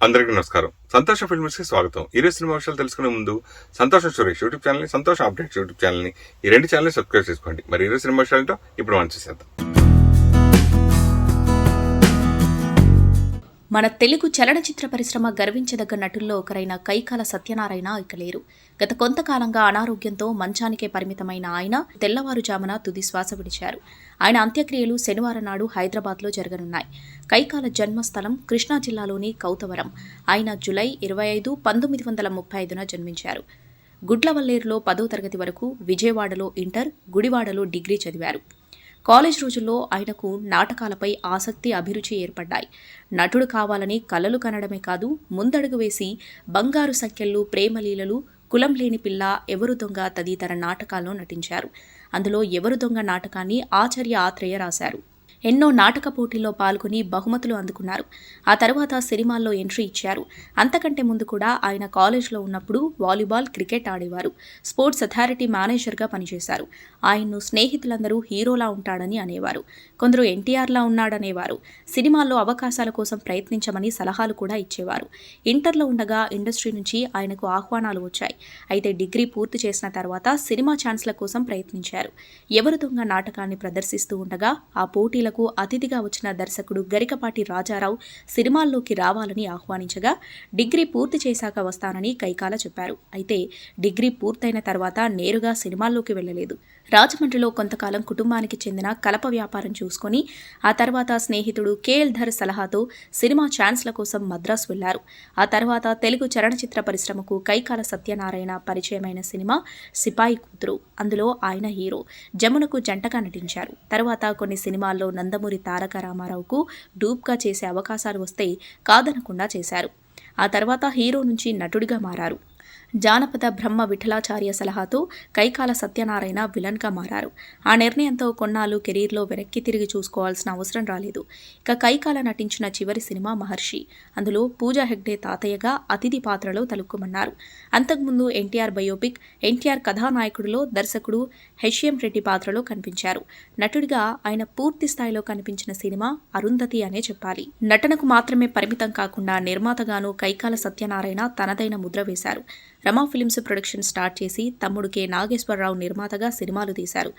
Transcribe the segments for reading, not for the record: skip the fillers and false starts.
అందరికీ నమస్కారం. సంతోషం ఫిల్మ్స్ కి స్వాగతం. ఈ రోజు సినిమా విషయాలు తెలుసుకునే ముందు సంతోషం సురేష్ యూట్యూబ్ ఛానల్ ని, సంతోషం అప్డేట్స్ యూట్యూబ్ ఛానల్ ని, ఈ రెండు ఛానల్ సబ్స్క్రైబ్ చేసుకోండి. మరి ఈ రోజు సినిమా విషయాలతో ఇప్పుడు మనం చూసేద్దాం. మన తెలుగు చలనచిత్ర పరిశ్రమ గర్వించదగ్గ నటుల్లో ఒకరైన కైకాల సత్యనారాయణ ఇక లేరు. గత కొంతకాలంగా అనారోగ్యంతో మంచానికే పరిమితమైన ఆయన తెల్లవారుజామున తుది శ్వాస విడిచారు. ఆయన అంత్యక్రియలు శనివారం నాడు హైదరాబాద్లో జరగనున్నాయి. కైకాల జన్మస్థలం కృష్ణా జిల్లాలోని కౌతవరం. ఆయన జూలై 25, 1935న జన్మించారు. గుడ్లవల్లేరులో 10వ తరగతి వరకు, విజయవాడలో ఇంటర్, గుడివాడలో డిగ్రీ చదివారు. కాలేజ్ రోజుల్లో ఆయనకు నాటకాలపై ఆసక్తి, అభిరుచి ఏర్పడ్డాయి. నటుడు కావాలని కలలు కనడమే కాదు, ముందడుగు వేసి బంగారు సంఖ్యలు, ప్రేమలీలలు, కులం లేని పిల్ల, ఎవరు దొంగ తదితర నాటకాల్లో నటించారు. అందులో ఎవరు దొంగ నాటకాన్ని ఆచార్య ఆత్రేయ రాశారు. ఎన్నో నాటక పోటీల్లో పాల్గొని బహుమతులు అందుకున్నారు. ఆ తర్వాత సినిమాల్లో ఎంట్రీ ఇచ్చారు. అంతకంటే ముందు కూడా ఆయన కాలేజ్లో ఉన్నప్పుడు వాలీబాల్, క్రికెట్ ఆడేవారు. స్పోర్ట్స్ అథారిటీ మేనేజర్గా పనిచేశారు. ఆయన్ను స్నేహితులందరూ హీరోలా ఉంటాడని అనేవారు. కొందరు ఎన్టీఆర్లా ఉన్నాడనేవారు. సినిమాల్లో అవకాశాల కోసం ప్రయత్నించమని సలహాలు కూడా ఇచ్చేవారు. ఇంటర్లో ఉండగా ఇండస్ట్రీ నుంచి ఆయనకు ఆహ్వానాలు వచ్చాయి. అయితే డిగ్రీ పూర్తి చేసిన తర్వాత సినిమా ఛాన్స్ల కోసం ప్రయత్నించారు. ఎవరు దొంగ నాటకాన్ని ప్రదర్శిస్తూ ఉండగా ఆ పోటీల అతిథిగా వచ్చిన దర్శకుడు గరికపాటి రాజారావు సినిమాల్లోకి రావాలని ఆహ్వానించగా డిగ్రీ పూర్తి చేశాక వస్తానని కైకాల చెప్పారు. అయితే డిగ్రీ పూర్తయిన తర్వాత నేరుగా సినిమాల్లోకి వెళ్లలేదు. రాజమండ్రిలో కొంతకాలం కుటుంబానికి చెందిన కలప వ్యాపారం చూసుకుని ఆ తర్వాత స్నేహితుడు కేఎల్ ధర్ సలహాతో సినిమా ఛాన్స్ల కోసం మద్రాసు వెళ్లారు. ఆ తర్వాత తెలుగు చలనచిత్ర పరిశ్రమకు కైకాల సత్యనారాయణ పరిచయమైన సినిమా సిపాయి కూతురు. అందులో ఆయన హీరో. జమునకు జంటగా నటించారు. తర్వాత కొన్ని సినిమాల్లో నందమూరి తారక రామారావుకు డూప్గా చేసే అవకాశాలు వస్తే కాదనకుండా చేశారు. ఆ తర్వాత హీరో నుంచి నటుడిగా మారారు. జానపద బ్రహ్మ విఠలాచార్య సలహాతో కైకాల సత్యనారాయణ విలన్గా మారారు. ఆ నిర్ణయంతో కొన్నాళ్ళు కెరీర్లో వెనక్కి తిరిగి చూసుకోవాల్సిన అవసరం రాలేదు. ఇక కైకాల నటించిన చివరి సినిమా మహర్షి. అందులో పూజా హెగ్డే తాతయ్యగా అతిథి పాత్రలో తలుక్కుమన్నారు. అంతకుముందు ఎన్టీఆర్ బయోపిక్ ఎన్టీఆర్ కథానాయకుడిలో దర్శకుడు హెచ్ఎం రెడ్డి పాత్రలో కనిపించారు. నటుడిగా ఆయన పూర్తి స్థాయిలో కనిపించిన సినిమా అరుంధతి అనే చెప్పాలి. నటనకు మాత్రమే పరిమితం కాకుండా నిర్మాతగాను కైకాల సత్యనారాయణ తనదైన ముద్ర వేశారు. రమా ఫిలిమ్స్ ప్రొడక్షన్ స్టార్ట్ చేసి తమ్ముడు కె నాగేశ్వరరావు నిర్మాతగా సినిమాలు తీశారు.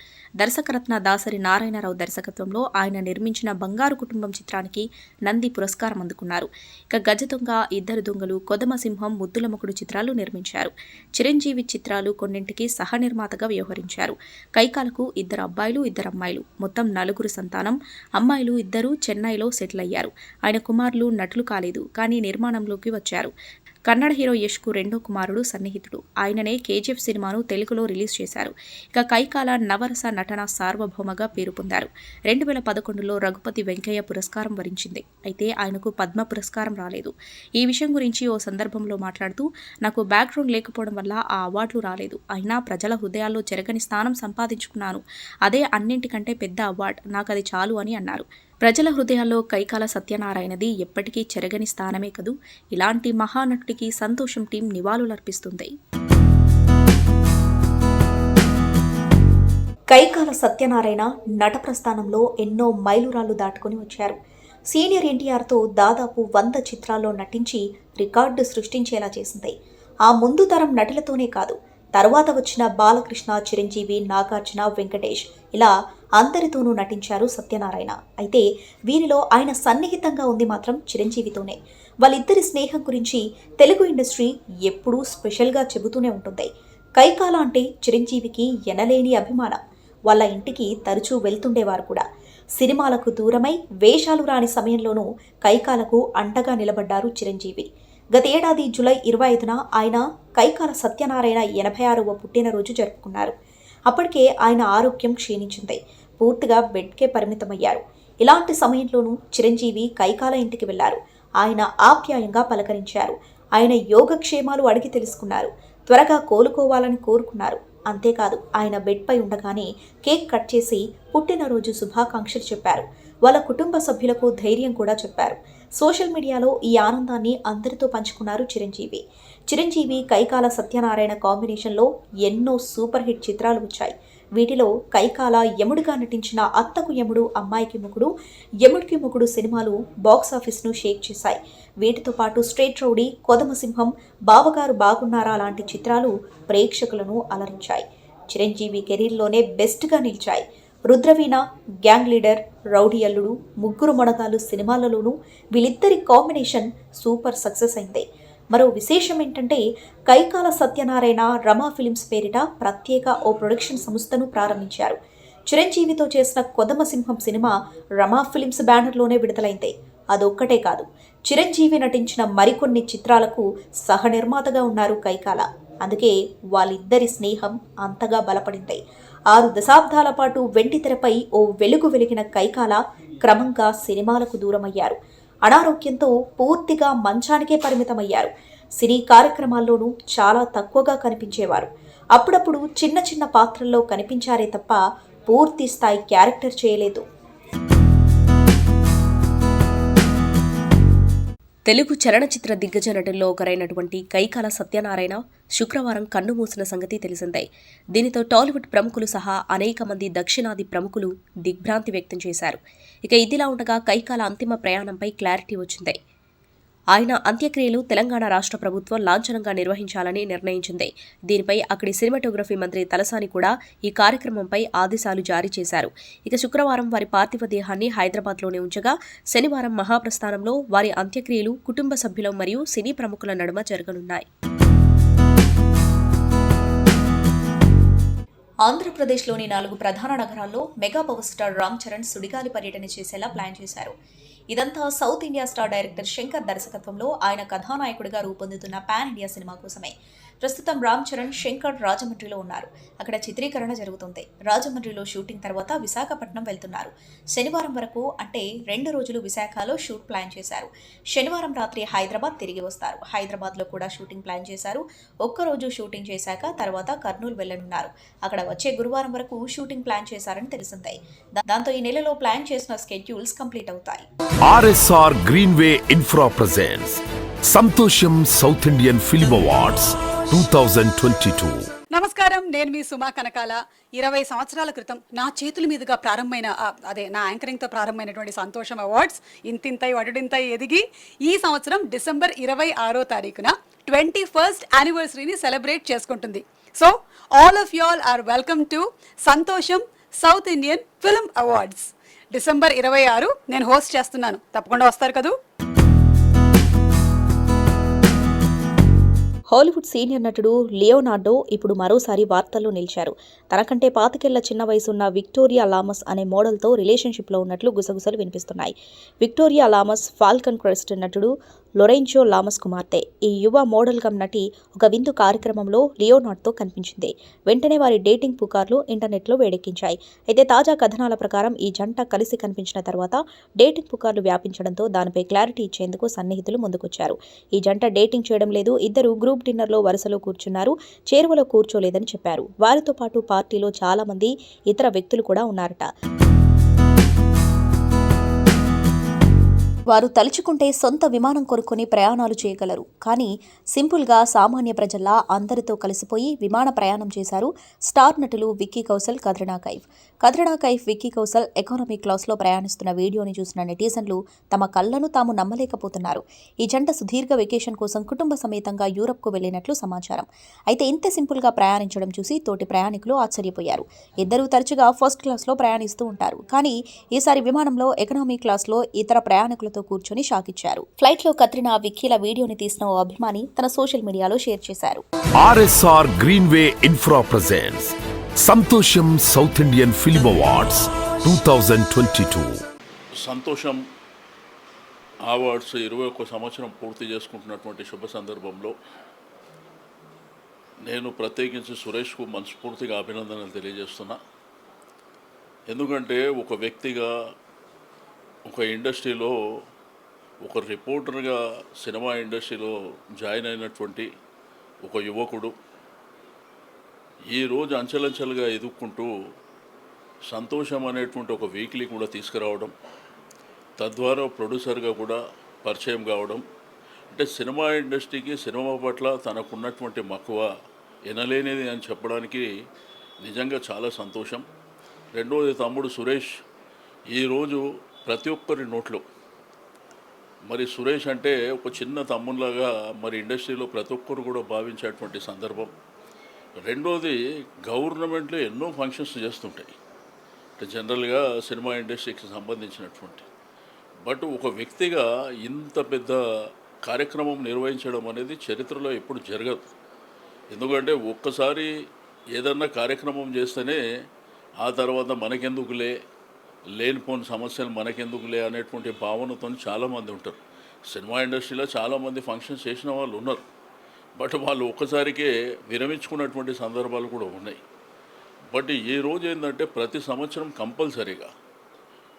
దర్శకరత్న దాసరి నారాయణరావు దర్శకత్వంలో ఆయన నిర్మించిన బంగారు కుటుంబం చిత్రానికి నంది పురస్కారం అందుకున్నారు. ఇక గజదొంగ, ఇద్దరు దొంగలు, కొదమసింహం, ముద్దులమ్మకుడు చిత్రాలు నిర్మించారు. చిరంజీవి చిత్రాలు కొన్నింటికి సహ నిర్మాతగా వ్యవహరించారు. కైకాలకు 2 అబ్బాయిలు, 2 అమ్మాయిలు, మొత్తం 4 సంతానం. అమ్మాయిలు 2 చెన్నైలో సెటిల్ అయ్యారు. ఆయన కుమారులు నటులు కాలేదు, కానీ నిర్మాణంలోకి వచ్చారు. కన్నడ హీరో యష్కు రెండో కుమారుడు సన్నిహితుడు. ఆయననే కేజీఎఫ్ సినిమాను తెలుగులో రిలీజ్ చేశారు. ఇక కైకాల నవరస నటన సార్వభౌమగా పేరు పొందారు. 2011లో రఘుపతి వెంకయ్య పురస్కారం వరించింది. అయితే ఆయనకు పద్మ పురస్కారం రాలేదు. ఈ విషయం గురించి ఓ సందర్భంలో మాట్లాడుతూ, నాకు బ్యాక్గ్రౌండ్ లేకపోవడం వల్ల ఆ అవార్డులు రాలేదు. అయినా ప్రజల హృదయాల్లో చెరగని స్థానం సంపాదించుకున్నాను. అదే అన్నింటికంటే పెద్ద అవార్డు. నాకు అది చాలు అని అన్నారు. ప్రజల హృదయాల్లో కైకాల సత్యనారాయణది ఎప్పటికీ చెరగని స్థానమే కదూ. ఇలాంటి మహానటుడికి సంతోషం టీం నివాళులర్పిస్తుంది. కైకాల సత్యనారాయణ నట ప్రస్థానంలో ఎన్నో మైలురాళ్లు దాటుకుని వచ్చారు. సీనియర్ ఎన్టీఆర్తో దాదాపు 100 చిత్రాల్లో నటించి రికార్డు సృష్టించేలా చేసింది. ఆ ముందు తరం నటులతోనే కాదు, తరువాత వచ్చిన బాలకృష్ణ, చిరంజీవి, నాగార్జున, వెంకటేష్ ఇలా అందరితోనూ నటించారు సత్యనారాయణ. అయితే వీరిలో ఆయన సన్నిహితంగా ఉంది మాత్రం చిరంజీవితోనే. వాళ్ళిద్దరి స్నేహం గురించి తెలుగు ఇండస్ట్రీ ఎప్పుడూ స్పెషల్గా చెబుతూనే ఉంటుంది. కైకాల అంటే చిరంజీవికి ఎనలేని అభిమానం. వాళ్ళ ఇంటికి తరచూ వెళ్తుండేవారు కూడా. సినిమాలకు దూరమై వేషాలు రాని సమయంలోనూ కైకాలకు అండగా నిలబడ్డారు చిరంజీవి. గతేడాది జూలై 25న ఆయన కైకాల సత్యనారాయణ 86వ పుట్టినరోజు జరుపుకున్నారు. అప్పటికే ఆయన ఆరోగ్యం క్షీణించింది. పూర్తిగా బెడ్కే పరిమితమయ్యారు. ఇలాంటి సమయంలోనూ చిరంజీవి కైకాల ఇంటికి వెళ్లారు. ఆయన ఆప్యాయంగా పలకరించారు. ఆయన యోగక్షేమాలు అడిగి తెలుసుకున్నారు. త్వరగా కోలుకోవాలని కోరుకున్నారు. అంతేకాదు, ఆయన బెడ్పై ఉండగానే కేక్ కట్ చేసి పుట్టినరోజు శుభాకాంక్షలు చెప్పారు. వాళ్ళ కుటుంబ సభ్యులకు ధైర్యం కూడా చెప్పారు. సోషల్ మీడియాలో ఈ ఆనందాన్ని అందరితో పంచుకున్నారు చిరంజీవి. చిరంజీవి కైకాల సత్యనారాయణ కాంబినేషన్లో ఎన్నో సూపర్ హిట్ చిత్రాలు వచ్చాయి. వీటిలో కైకాల యముడిగా నటించిన అత్తకు యముడు అమ్మాయికి మొగుడు, యముడికి మొగుడు సినిమాలు బాక్సాఫీస్ను షేక్ చేశాయి. వీటితో పాటు స్ట్రేట్ రౌడీ, కొదమసింహం, బావగారు బాగున్నారా లాంటి చిత్రాలు ప్రేక్షకులను అలరించాయి. చిరంజీవి కెరీర్లోనే బెస్ట్గా నిలిచాయి. రుద్రవీణ, గ్యాంగ్ లీడర్, రౌడీ అల్లుడు, ముగ్గురు మొనగాలు సినిమాలలోనూ వీళ్ళిద్దరి కాంబినేషన్ సూపర్ సక్సెస్ అయింది. మరో విశేషం ఏంటంటే కైకాల సత్యనారాయణ రమా ఫిలిమ్స్ పేరిట ప్రత్యేక ఓ ప్రొడక్షన్ సంస్థను ప్రారంభించారు. చిరంజీవితో చేసిన కొదమసింహం సినిమా రమా ఫిలిమ్స్ బ్యానర్లోనే విడుదలైంది. అదొక్కటే కాదు, చిరంజీవి నటించిన మరికొన్ని చిత్రాలకు సహనిర్మాతగా ఉన్నారు కైకాల. అందుకే వాళ్ళిద్దరి స్నేహం అంతగా బలపడింది. 6 దశాబ్దాల పాటు వెండితెరపై ఓ వెలుగు వెలిగిన కైకాల క్రమంగా సినిమాలకు దూరమయ్యారు. అనారోగ్యంతో పూర్తిగా మంచానికే పరిమితమయ్యారు. సినీ కార్యక్రమాల్లోనూ చాలా తక్కువగా కనిపించేవారు. అప్పుడప్పుడు చిన్న చిన్న పాత్రల్లో కనిపించారే తప్ప పూర్తి స్థాయి క్యారెక్టర్ చేయలేదు. తెలుగు చలనచిత్ర దిగ్గజ నటుల్లో ఒకరైనటువంటి కైకాల సత్యనారాయణ శుక్రవారం కన్నుమూసిన సంగతి తెలిసిందే. దీనితో టాలీవుడ్ ప్రముఖులు సహా అనేక మంది దక్షిణాది ప్రముఖులు దిగ్భ్రాంతి వ్యక్తం చేశారు. ఇక ఇదిలా ఉండగా కైకాల అంతిమ ప్రయాణంపై క్లారిటీ వచ్చింది. ఆయన అంత్యక్రియలు తెలంగాణ రాష్ట్ర ప్రభుత్వం లాంఛనంగా నిర్వహించాలని నిర్ణయించింది. దీనిపై అక్కడి సినిమాటోగ్రఫీ మంత్రి తలసాని కూడా ఈ కార్యక్రమంపై ఆదేశాలు జారీ చేశారు. ఇక శుక్రవారం వారి పార్థివ దేహాన్ని హైదరాబాద్లోనే ఉంచగా శనివారం మహాప్రస్థానంలో వారి అంత్యక్రియలు కుటుంబ సభ్యులు మరియు సినీ ప్రముఖుల నడుమ జరగనున్నాయి. ఆంధ్రప్రదేశ్లోని 4 ప్రధాన నగరాల్లో mega power star Ram Charan సుడిగాలి పర్యటన చేసేలా ప్లాన్ చేశారు. ఇదంతా south India star director Shankar దర్శకత్వంలో ఆయన కథానాయకుడిగా రూపొందుతున్న పాన్ ఇండియా సినిమా కోసమే. ప్రస్తుతం రామ్ చరణ్, శంకర్ రాజమండ్రిలో ఉన్నారు. అక్కడ చిత్రీకరణ జరుగుతుంది. రాజమండ్రిలో షూటింగ్ తర్వాత విశాఖపట్నం వెళ్తున్నారు. శనివారం వరకు అంటే 2 రోజులు విశాఖలో షూట్ ప్లాన్ చేశారు. శనివారం రాత్రి హైదరాబాద్ తిరిగి వస్తారు. హైదరాబాద్లో కూడా షూటింగ్ ప్లాన్ చేశారు. ఒక్కరోజు షూటింగ్ చేశాక తర్వాత కర్నూలు వెళ్లనున్నారు. అక్కడ వచ్చే గురువారం వరకు షూటింగ్ ప్లాన్ చేశారని తెలిసింది. దాంతో ఈ నెలలో ప్లాన్ చేసిన స్కెడ్యూల్స్ కంప్లీట్ అవుతాయి. RSR Greenway Infra presents Santosham south Indian film awards 2022. నమస్కారం, నేను మీ సుమా కనకాల. 20 సంవత్సరాల క్రితం నా చేతుల మీదుగా ప్రారంభమైన నా యాంకరింగ్తో ప్రారంభమైనటువంటి సంతోషం అవార్డ్స్ ఇంతింతై వడుడింతై ఎదిగి ఈ సంవత్సరం డిసెంబర్ 26వ తారీఖున 21st యానివర్సరీని సెలబ్రేట్ చేసుకుంటుంది. So all of you all are welcome to Santosham south Indian film awards. December 26 నేను హోస్ట్ చేస్తున్నాను. తప్పకుండా వస్తారు కదూ. హాలీవుడ్ సీనియర్ నటుడు లియోనార్డో ఇప్పుడు మరోసారి వార్తల్లో నిలిచారు. తనకంటే 25 ఏళ్ల చిన్న వయసున్న విక్టోరియా లామస్ అనే మోడల్తో రిలేషన్షిప్లో ఉన్నట్లు గుసగుసలు వినిపిస్తున్నాయి. విక్టోరియా లామస్ ఫాల్కన్ క్రెస్ట్ నటుడు లొరెంజో లామస్ కుమార్తె. ఈ యువ మోడల్ కమ్ నటి ఒక విందు కార్యక్రమంలో లియోనార్డ్తో కనిపించింది. వెంటనే వారి డేటింగ్ పుకార్లు ఇంటర్నెట్లో వేడెక్కించాయి. అయితే తాజా కథనాల ప్రకారం ఈ జంట కలిసి కనిపించిన తర్వాత డేటింగ్ పుకార్లు వ్యాపించడంతో దానిపై క్లారిటీ ఇచ్చేందుకు సన్నిహితులు ముందుకొచ్చారు. ఈ జంట డేటింగ్ చేయడం లేదు, ఇద్దరు గ్రూప్ డిన్నర్లో వరుసలో కూర్చున్నారు, చేరువలో కూర్చోలేదని చెప్పారు. వారితో పాటు పార్టీలో చాలా మంది ఇతర వ్యక్తులు కూడా ఉన్నారట. వారు తలుచుకుంటే సొంత విమానం కొనుక్కొని ప్రయాణాలు చేయగలరు. కానీ సింపుల్గా సామాన్య ప్రజల్లా అందరితో కలిసిపోయి విమాన ప్రయాణం చేశారు స్టార్ నటులు విక్కీ కౌశల్, కత్రినా కైఫ్. కత్రినా కైఫ్, విక్కీ కౌశల్ ఎకానమీ క్లాస్లో ప్రయాణిస్తున్న వీడియోని చూసిన నెటిజన్లు తమ కళ్లను తాము నమ్మలేకపోతున్నారు. ఈ జంట సుదీర్ఘ వెకేషన్ కోసం కుటుంబ సమేతంగా యూరప్కు వెళ్లినట్లు సమాచారం. అయితే ఇంత సింపుల్గా ప్రయాణించడం చూసి తోటి ప్రయాణికులు ఆశ్చర్యపోయారు. ఇద్దరూ తరచుగా ఫస్ట్ క్లాస్లో ప్రయాణిస్తూ ఉంటారు. కానీ ఈసారి విమానంలో ఎకనామీ క్లాస్లో ఇతర ప్రయాణికులతో కూర్చొని షాక్ ఇచ్చారు. ఫ్లైట్ లో కత్రినా, విక్కీల వీడియోని తీసిన ఓ అభిమాని తన సోషల్ మీడియాలో షేర్ చేశారు. RSR Greenway Infra presents Santosham south Indian film awards 2022. సంతోషం అవార్డ్స్ 21 సంవత్సరం పూర్తి చేసుకుంటున్నటువంటి శుభ సందర్భంలో నేను ప్రత్యేకించి సురేష్కు మనస్ఫూర్తిగా అభినందనలు తెలియజేస్తున్నా. ఎందుకంటే ఒక వ్యక్తిగా, ఒక ఇండస్ట్రీలో, ఒక రిపోర్టర్గా సినిమా ఇండస్ట్రీలో జాయిన్ అయినటువంటి ఒక యువకుడు ఈరోజు అంచెలంచెలుగా ఎదుక్కుంటూ సంతోషం అనేటువంటి ఒక వీక్లీ కూడా తీసుకురావడం, తద్వారా ప్రొడ్యూసర్గా కూడా పరిచయం కావడం, అంటే సినిమా ఇండస్ట్రీకి, సినిమా పట్ల తనకున్నటువంటి మక్కువ ఎనలేనిది అని చెప్పడానికి నిజంగా చాలా సంతోషం. రెండోది తమ్ముడు సురేష్ ఈరోజు ప్రతి ఒక్కరి నోట్లో మరి సురేష్ అంటే ఒక చిన్న తమ్ముళ్ళగా మరి ఇండస్ట్రీలో ప్రతి ఒక్కరు కూడా భావించేటువంటి సందర్భం. రెండోది గవర్నమెంట్లో ఎన్నో ఫంక్షన్స్ చేస్తుంటాయి అంటే జనరల్గా సినిమా ఇండస్ట్రీకి సంబంధించినటువంటి. బట్ ఒక వ్యక్తిగా ఇంత పెద్ద కార్యక్రమం నిర్వహించడం అనేది చరిత్రలో ఎప్పుడు జరగదు. ఎందుకంటే ఒక్కసారి ఏదన్నా కార్యక్రమం చేస్తేనే ఆ తర్వాత మనకెందుకులే, లేనిపోని సమస్యలు మనకెందుకులే అనేటువంటి భావనతో చాలామంది ఉంటారు. సినిమా ఇండస్ట్రీలో చాలామంది ఫంక్షన్స్ చేసిన వాళ్ళు ఉన్నారు. బట్ వాళ్ళు ఒక్కసారికే విరమించుకున్నటువంటి సందర్భాలు కూడా ఉన్నాయి. బట్ ఈ రోజు ఏంటంటే ప్రతి సంవత్సరం కంపల్సరీగా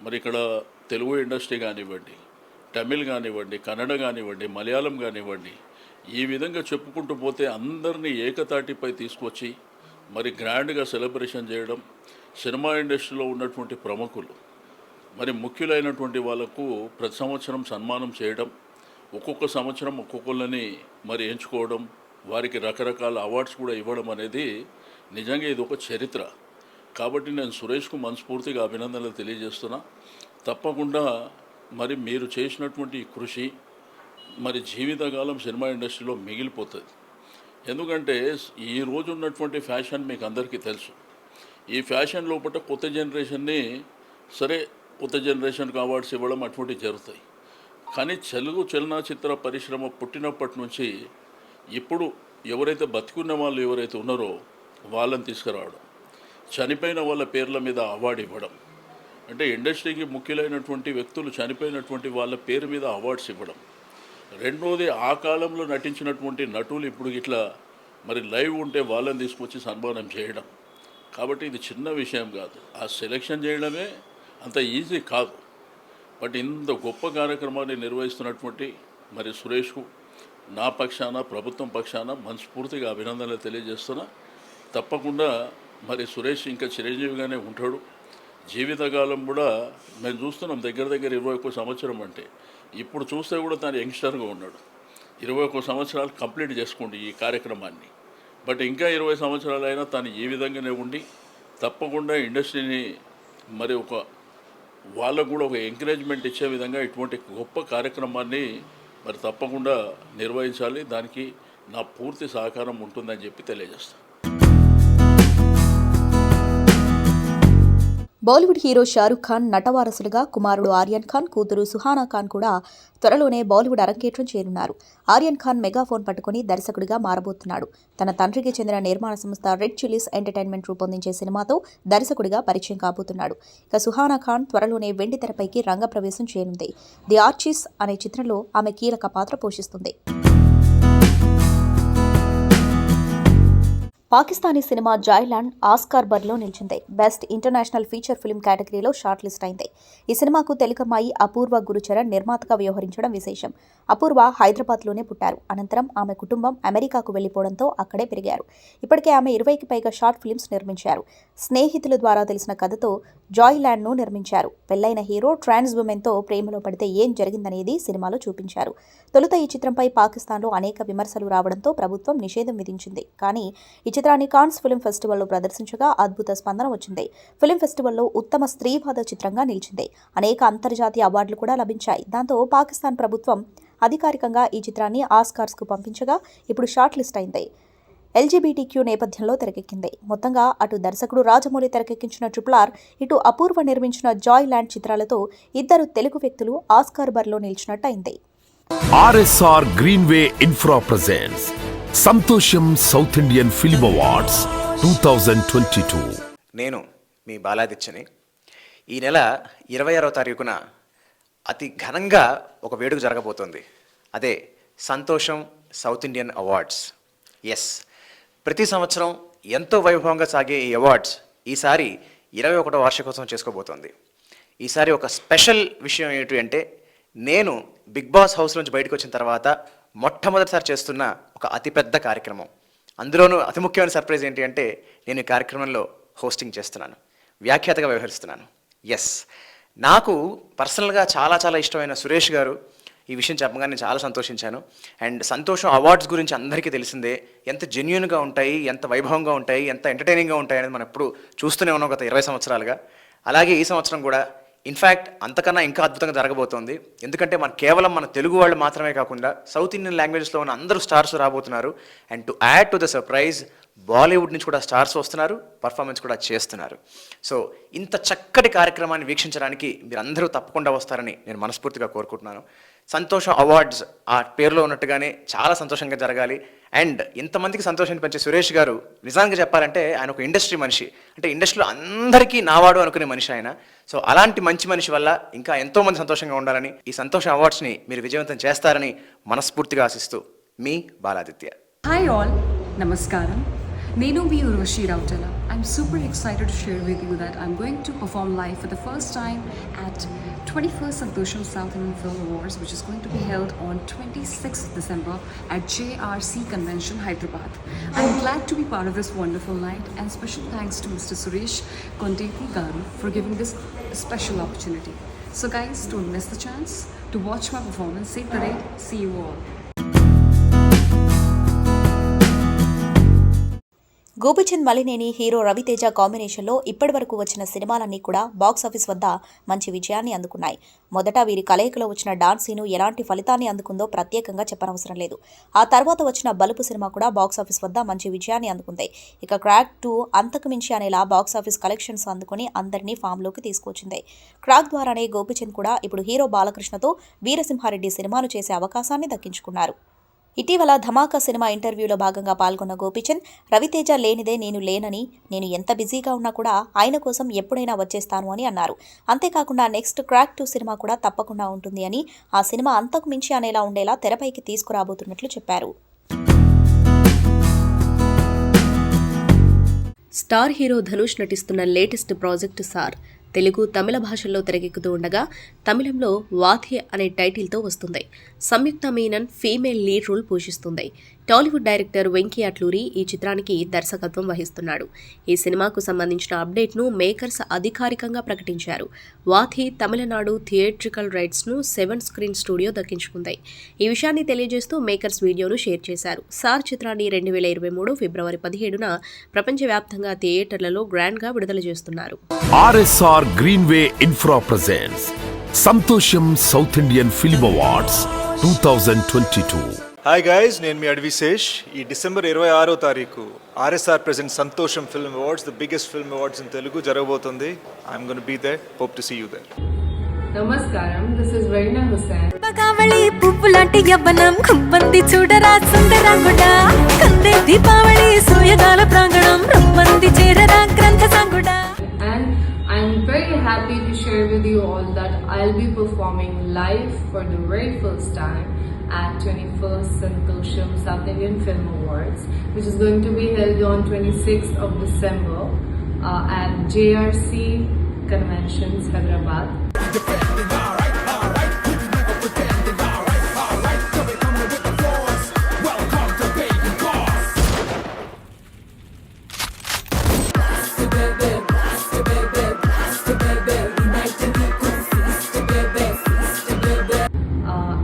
మరి ఇక్కడ తెలుగు ఇండస్ట్రీ కానివ్వండి, తమిళ్ కానివ్వండి, కన్నడ కానివ్వండి, మలయాళం కానివ్వండి, ఈ విధంగా చెప్పుకుంటూ పోతే అందరినీ ఏకతాటిపై తీసుకొచ్చి మరి గ్రాండ్గా సెలబ్రేషన్ చేయడం, సినిమా ఇండస్ట్రీలో ఉన్నటువంటి ప్రముఖులు మరి ముఖ్యులైనటువంటి వాళ్ళకు ప్రతి సంవత్సరం సన్మానం చేయడం, ఒక్కొక్క సంవత్సరం ఒక్కొక్కళ్ళని మరి ఎంచుకోవడం, వారికి రకరకాల అవార్డ్స్ కూడా ఇవ్వడం అనేది నిజంగా ఇది ఒక చరిత్ర. కాబట్టి నేను సురేష్కు మనస్ఫూర్తిగా అభినందనలు తెలియజేస్తున్నా. తప్పకుండా మరి మీరు చేసినటువంటి ఈ కృషి మరి జీవితకాలం సినిమా ఇండస్ట్రీలో మిగిలిపోతుంది. ఎందుకంటే ఈ రోజు ఉన్నటువంటి ఫ్యాషన్ మీకు అందరికీ తెలుసు. ఈ ఫ్యాషన్ లోపల కొత్త జనరేషన్ని సరే కొత్త జనరేషన్కి అవార్డ్స్ ఇవ్వడం అటువంటివి జరుగుతాయి. కానీ తెలుగు చలనచిత్ర పరిశ్రమ పుట్టినప్పటి నుంచి ఇప్పుడు ఎవరైతే బతికున్న వాళ్ళు ఎవరైతే ఉన్నారో వాళ్ళని తీసుకురావడం, చనిపోయిన వాళ్ళ పేర్ల మీద అవార్డు ఇవ్వడం, అంటే ఇండస్ట్రీకి ముఖ్యులైనటువంటి వ్యక్తులు చనిపోయినటువంటి వాళ్ళ పేరు మీద అవార్డ్స్ ఇవ్వడం. రెండోది ఆ కాలంలో నటించినటువంటి నటులు ఇప్పుడు ఇట్లా మరి లైవ్ ఉంటే వాళ్ళని తీసుకొచ్చి సన్మానం చేయడం. కాబట్టి ఇది చిన్న విషయం కాదు. ఆ సెలెక్షన్ చేయడమే అంత ఈజీ కాదు. బట్ ఇంత గొప్ప కార్యక్రమాన్ని నిర్వహిస్తున్నటువంటి మరి సురేష్కు నా పక్షాన, ప్రభుత్వం పక్షాన మనస్ఫూర్తిగా అభినందనలు తెలియజేస్తున్నా. తప్పకుండా మరి సురేష్ ఇంకా చిరంజీవిగానే ఉంటాడు. జీవితకాలం కూడా మేము చూస్తున్నాం దగ్గర 21 సంవత్సరం అంటే. ఇప్పుడు చూస్తే కూడా తను యంగ్స్టర్గా ఉన్నాడు. 21 సంవత్సరాలు కంప్లీట్ చేసుకోండి ఈ కార్యక్రమాన్ని. బట్ ఇంకా 20 సంవత్సరాలైనా తను ఈ విధంగానే ఉండి తప్పకుండా ఇండస్ట్రీని మరి వాళ్ళకు కూడా ఒక ఎంకరేజ్మెంట్ ఇచ్చే విధంగా ఇటువంటి గొప్ప కార్యక్రమాన్ని మరి తప్పకుండా నిర్వహించాలి. దానికి నా పూర్తి సహకారం ఉంటుందని చెప్పి తెలియజేస్తాను. బాలీవుడ్ హీరో షారుఖ్ ఖాన్ నటవారసులుగా కుమారుడు ఆర్యన్ ఖాన్, కూతురు సుహానా ఖాన్ కూడా త్వరలోనే బాలీవుడ్ అరంగేట్రం చేరున్నారు. ఆర్యన్ ఖాన్ మెగాఫోన్ పట్టుకుని దర్శకుడిగా మారబోతున్నాడు. తన తండ్రికి చెందిన నిర్మాణ సంస్థ రెడ్ చిల్లీస్ ఎంటర్టైన్మెంట్ రూపొందించే సినిమాతో దర్శకుడిగా పరిచయం కాబోతున్నాడు. ఇక సుహానా ఖాన్ త్వరలోనే వెండి తెరపైకి రంగప్రవేశం చేయనుంది. ది ఆర్చిస్ అనే చిత్రంలో ఆమె కీలక పాత్ర పోషిస్తుంది. పాకిస్తానీ సినిమా జాయ్లాండ్ ఆస్కార్ బరిలో నిలిచింది. బెస్ట్ ఇంటర్నేషనల్ ఫీచర్ ఫిల్మ్ కేటగిరీలో షార్ట్ లిస్ట్ అయింది. ఈ సినిమాకు తెలుగమ్మాయి అపూర్వ గురుచరణ్ నిర్మాతగా వ్యవహరించడం విశేషం. అపూర్వ హైదరాబాద్లోనే పుట్టారు. అనంతరం ఆమె కుటుంబం అమెరికాకు వెళ్లిపోవడంతో అక్కడే పెరిగారు. ఇప్పటికే ఆమె 20కి పైగా షార్ట్ ఫిల్మ్స్ నిర్మించారు. స్నేహితుల ద్వారా తెలిసిన కథతో జాయ్లాండ్ను నిర్మించారు. పెళ్లైన హీరో ట్రాన్స్ ఉమెన్తో ప్రేమలో పడితే ఏం జరిగిందనేది సినిమాలో చూపించారు. తొలుత ఈ చిత్రంపై పాకిస్తాన్లో అనేక విమర్శలు రావడంతో ప్రభుత్వం నిషేధం విధించింది. కానీ ఈ చిత్రాన్ని కాన్స్ ఫిల్మ్ ఫెస్టివల్లో ప్రదర్శించగా అద్భుత స్పందన వచ్చింది. ఫిల్మ్ ఫెస్టివల్లో ఉత్తమ స్త్రీవాద చిత్రంగా నిలిచింది. అనేక అంతర్జాతీయ అవార్డులు కూడా లభించాయి. దాంతో పాకిస్తాన్ ప్రభుత్వం అధికారికంగా ఈ చిత్రాన్ని ఆస్కార్స్కు పంపించగా ఇప్పుడు షార్ట్ లిస్ట్ అయింది. ఎల్జీబీటీక్యూ నేపథ్యంలో తెరకెక్కింది. మొత్తంగా అటు దర్శకుడు రాజమౌళి తెరకెక్కించిన RRR, ఇటు అపూర్వ నిర్మించిన జాయ్ ల్యాండ్ చిత్రాలతో ఇద్దరు తెలుగు వ్యక్తులు ఆస్కార్ బరిలో నిలిచినట్టు అయింది. RSR Greenway Infra presents Santosham south Indian film awards 2022. నేను మీ బాలాదిత్యని. ఈ నెల 26వ తారీఖున అతి ఘనంగా ఒక వేడుక జరగబోతోంది. అదే సంతోషం సౌత్ ఇండియన్ అవార్డ్స్. ఎస్, ప్రతి సంవత్సరం ఎంతో వైభవంగా సాగే ఈ అవార్డ్స్ ఈసారి 21వ వార్షికోత్సవం చేసుకోబోతోంది. ఈసారి ఒక స్పెషల్ విషయం ఏంటి అంటే, నేను బిగ్ బాస్ హౌస్ నుంచి బయటకు వచ్చిన తర్వాత మొట్టమొదటిసారి చేస్తున్న ఒక అతిపెద్ద కార్యక్రమం. అందులోనూ అతి ముఖ్యమైన సర్ప్రైజ్ ఏంటి అంటే, నేను ఈ కార్యక్రమంలో హోస్టింగ్ చేస్తున్నాను, వ్యాఖ్యాతగా వ్యవహరిస్తున్నాను. ఎస్, నాకు పర్సనల్గా చాలా చాలా ఇష్టమైన సురేష్ గారు ఈ విషయం చెప్పగానే నేను చాలా సంతోషించాను. అండ్ సంతోషం అవార్డ్స్ గురించి అందరికీ తెలిసిందే, ఎంత జెన్యూన్గా ఉంటాయి, ఎంత వైభవంగా ఉంటాయి, ఎంత ఎంటర్టైనింగ్గా ఉంటాయి అనేది మనం ఎప్పుడు చూస్తూనే ఉన్నాం గత 20 సంవత్సరాలుగా. అలాగే ఈ సంవత్సరం కూడా ఇన్ఫ్యాక్ట్ అంతకన్నా ఇంకా అద్భుతంగా జరగబోతోంది. ఎందుకంటే కేవలం మన తెలుగు వాళ్ళు మాత్రమే కాకుండా సౌత్ ఇండియన్ లాంగ్వేజెస్లో ఉన్న అందరూ స్టార్స్ రాబోతున్నారు. And to add to the surprise, Bollywood నుంచి కూడా స్టార్స్ వస్తున్నారు, పర్ఫార్మెన్స్ కూడా చేస్తున్నారు. సో ఇంత చక్కటి కార్యక్రమాన్ని వీక్షించడానికి మీరు అందరూ తప్పకుండా వస్తారని నేను మనస్ఫూర్తిగా కోరుకుంటున్నాను. సంతోషం అవార్డ్స్ ఆ పేరులో ఉన్నట్టుగానే చాలా సంతోషంగా జరగాలి. అండ్ ఇంతమందికి సంతోషాన్ని పెంచే సురేష్ గారు నిజానికి చెప్పాలంటే ఆయన ఒక ఇండస్ట్రీ మనిషి, అంటే ఇండస్ట్రీలో అందరికీ నావాడు అనుకునే మనిషి ఆయన. సో అలాంటి మంచి మనిషి వల్ల ఇంకా ఎంతోమంది సంతోషంగా ఉండాలని, ఈ సంతోషం అవార్డ్స్ని మీరు విజయవంతం చేస్తారని మనస్ఫూర్తిగా ఆశిస్తూ మీ Baladitya. Hi all, Namaskaram. Nenu B. Urvashi Rautala. I'm super excited to share with you that I'm going to perform live for the first time at 21st Santosham South Indian Film Awards, which is going to be held on 26th December at JRC Convention, Hyderabad. I'm glad to be part of this wonderful night, and special thanks to Mr. Suresh Kondeki Garu for giving this special opportunity. So guys, don't miss the chance to watch my performance. Save the date. See you all. Gopichand Malineni hero Ravi Teja కాంబినేషన్లో ఇప్పటివరకు వచ్చిన సినిమాలన్నీ కూడా box office వద్ద మంచి విజయాన్ని అందుకున్నాయి. మొదట వీరి కలయికలో వచ్చిన డాన్స్ సీను ఎలాంటి ఫలితాన్ని అందుకుందో ప్రత్యేకంగా చెప్పనవసరం లేదు. ఆ తర్వాత వచ్చిన బలుపు సినిమా కూడా బాక్సాఫీస్ వద్ద మంచి విజయాన్ని అందుకుంది. ఇక క్రాక్ 2 అంతకు మించి అనేలా బాక్సాఫీస్ కలెక్షన్స్ అందుకుని అందరినీ ఫామ్లోకి తీసుకొచ్చింది. క్రాక్ ద్వారానే గోపిచంద్ కూడా ఇప్పుడు హీరో బాలకృష్ణతో వీరసింహారెడ్డి సినిమాలు చేసే అవకాశాన్ని దక్కించుకున్నారు. ఇటీవల ధమాకా సినిమా ఇంటర్వ్యూలో భాగంగా పాల్గొన్న గోపిచంద్, రవితేజ లేనిదే నేను లేనని, నేను ఎంత బిజీగా ఉన్నా కూడా ఆయన కోసం ఎప్పుడైనా వచ్చేస్తాను అని అన్నారు. అంతేకాకుండా నెక్స్ట్ క్రాక్ 2 సినిమా కూడా తప్పకుండా ఉంటుంది అని, ఆ సినిమా అంతకు మించి అనేలా ఉండేలా తెరపైకి తీసుకురాబోతున్నట్లు చెప్పారు. స్టార్ హీరో ధనుష్ నటిస్తున్న లేటెస్ట్ ప్రాజెక్ట్ సార్ తెలుగు, తమిళ భాషల్లో తెరకెక్కుతూ ఉండగా తమిళంలో వాథే అనే టైటిల్తో వస్తుంది. సంయుక్త మీనన్ ఫీమేల్ లీడ్ రోల్ పోషిస్తుంది. టాలీవుడ్ డైరెక్టర్ వెంకీ అట్లూరి ఈ చిత్రానికి దర్శకత్వం వహిస్తున్నాడు. ఈ సినిమాకు సంబంధించిన అప్డేట్ను మేకర్స్ అధికారికంగా ప్రకటించారు. వాథే తమిళనాడు థియేట్రికల్ రైట్స్ను 7 స్క్రీన్ స్టూడియో దక్కించుకుంది. ఈ విషయాన్ని తెలియజేస్తూ మేకర్స్ వీడియోను షేర్ చేశారు. సార్ చిత్రాన్ని 2023 ఫిబ్రవరి 17న ప్రపంచవ్యాప్తంగా థియేటర్లలో గ్రాండ్గా విడుదల చేస్తున్నారు. RSR Greenway Infra presents Santosham south Indian film awards 2022. Hi guys, నేను మీ అడవి శేష్. ఈ డిసెంబర్ 26వ తారీఖు RSR present Santosham film awards, the biggest film awards in Telugu జరగబోతుంది. I'm gonna be there. Hope to see you there. Namaskaram, this is Reina Hussain. పగావళి పువ్వులాంటి యవ్వనం కుంపంది చూడరా సుందరంగుడా, కందే దీపావళి సూయగాల ప్రాంగణం రమ్మంది చేరరా గ్రంథ సంగుడా. And I'm very happy to share with you all that I'll be performing live for the very first time at 21st Santosham South Indian Film Awards, which is going to be held on 26th of December at JRC Conventions, Hyderabad.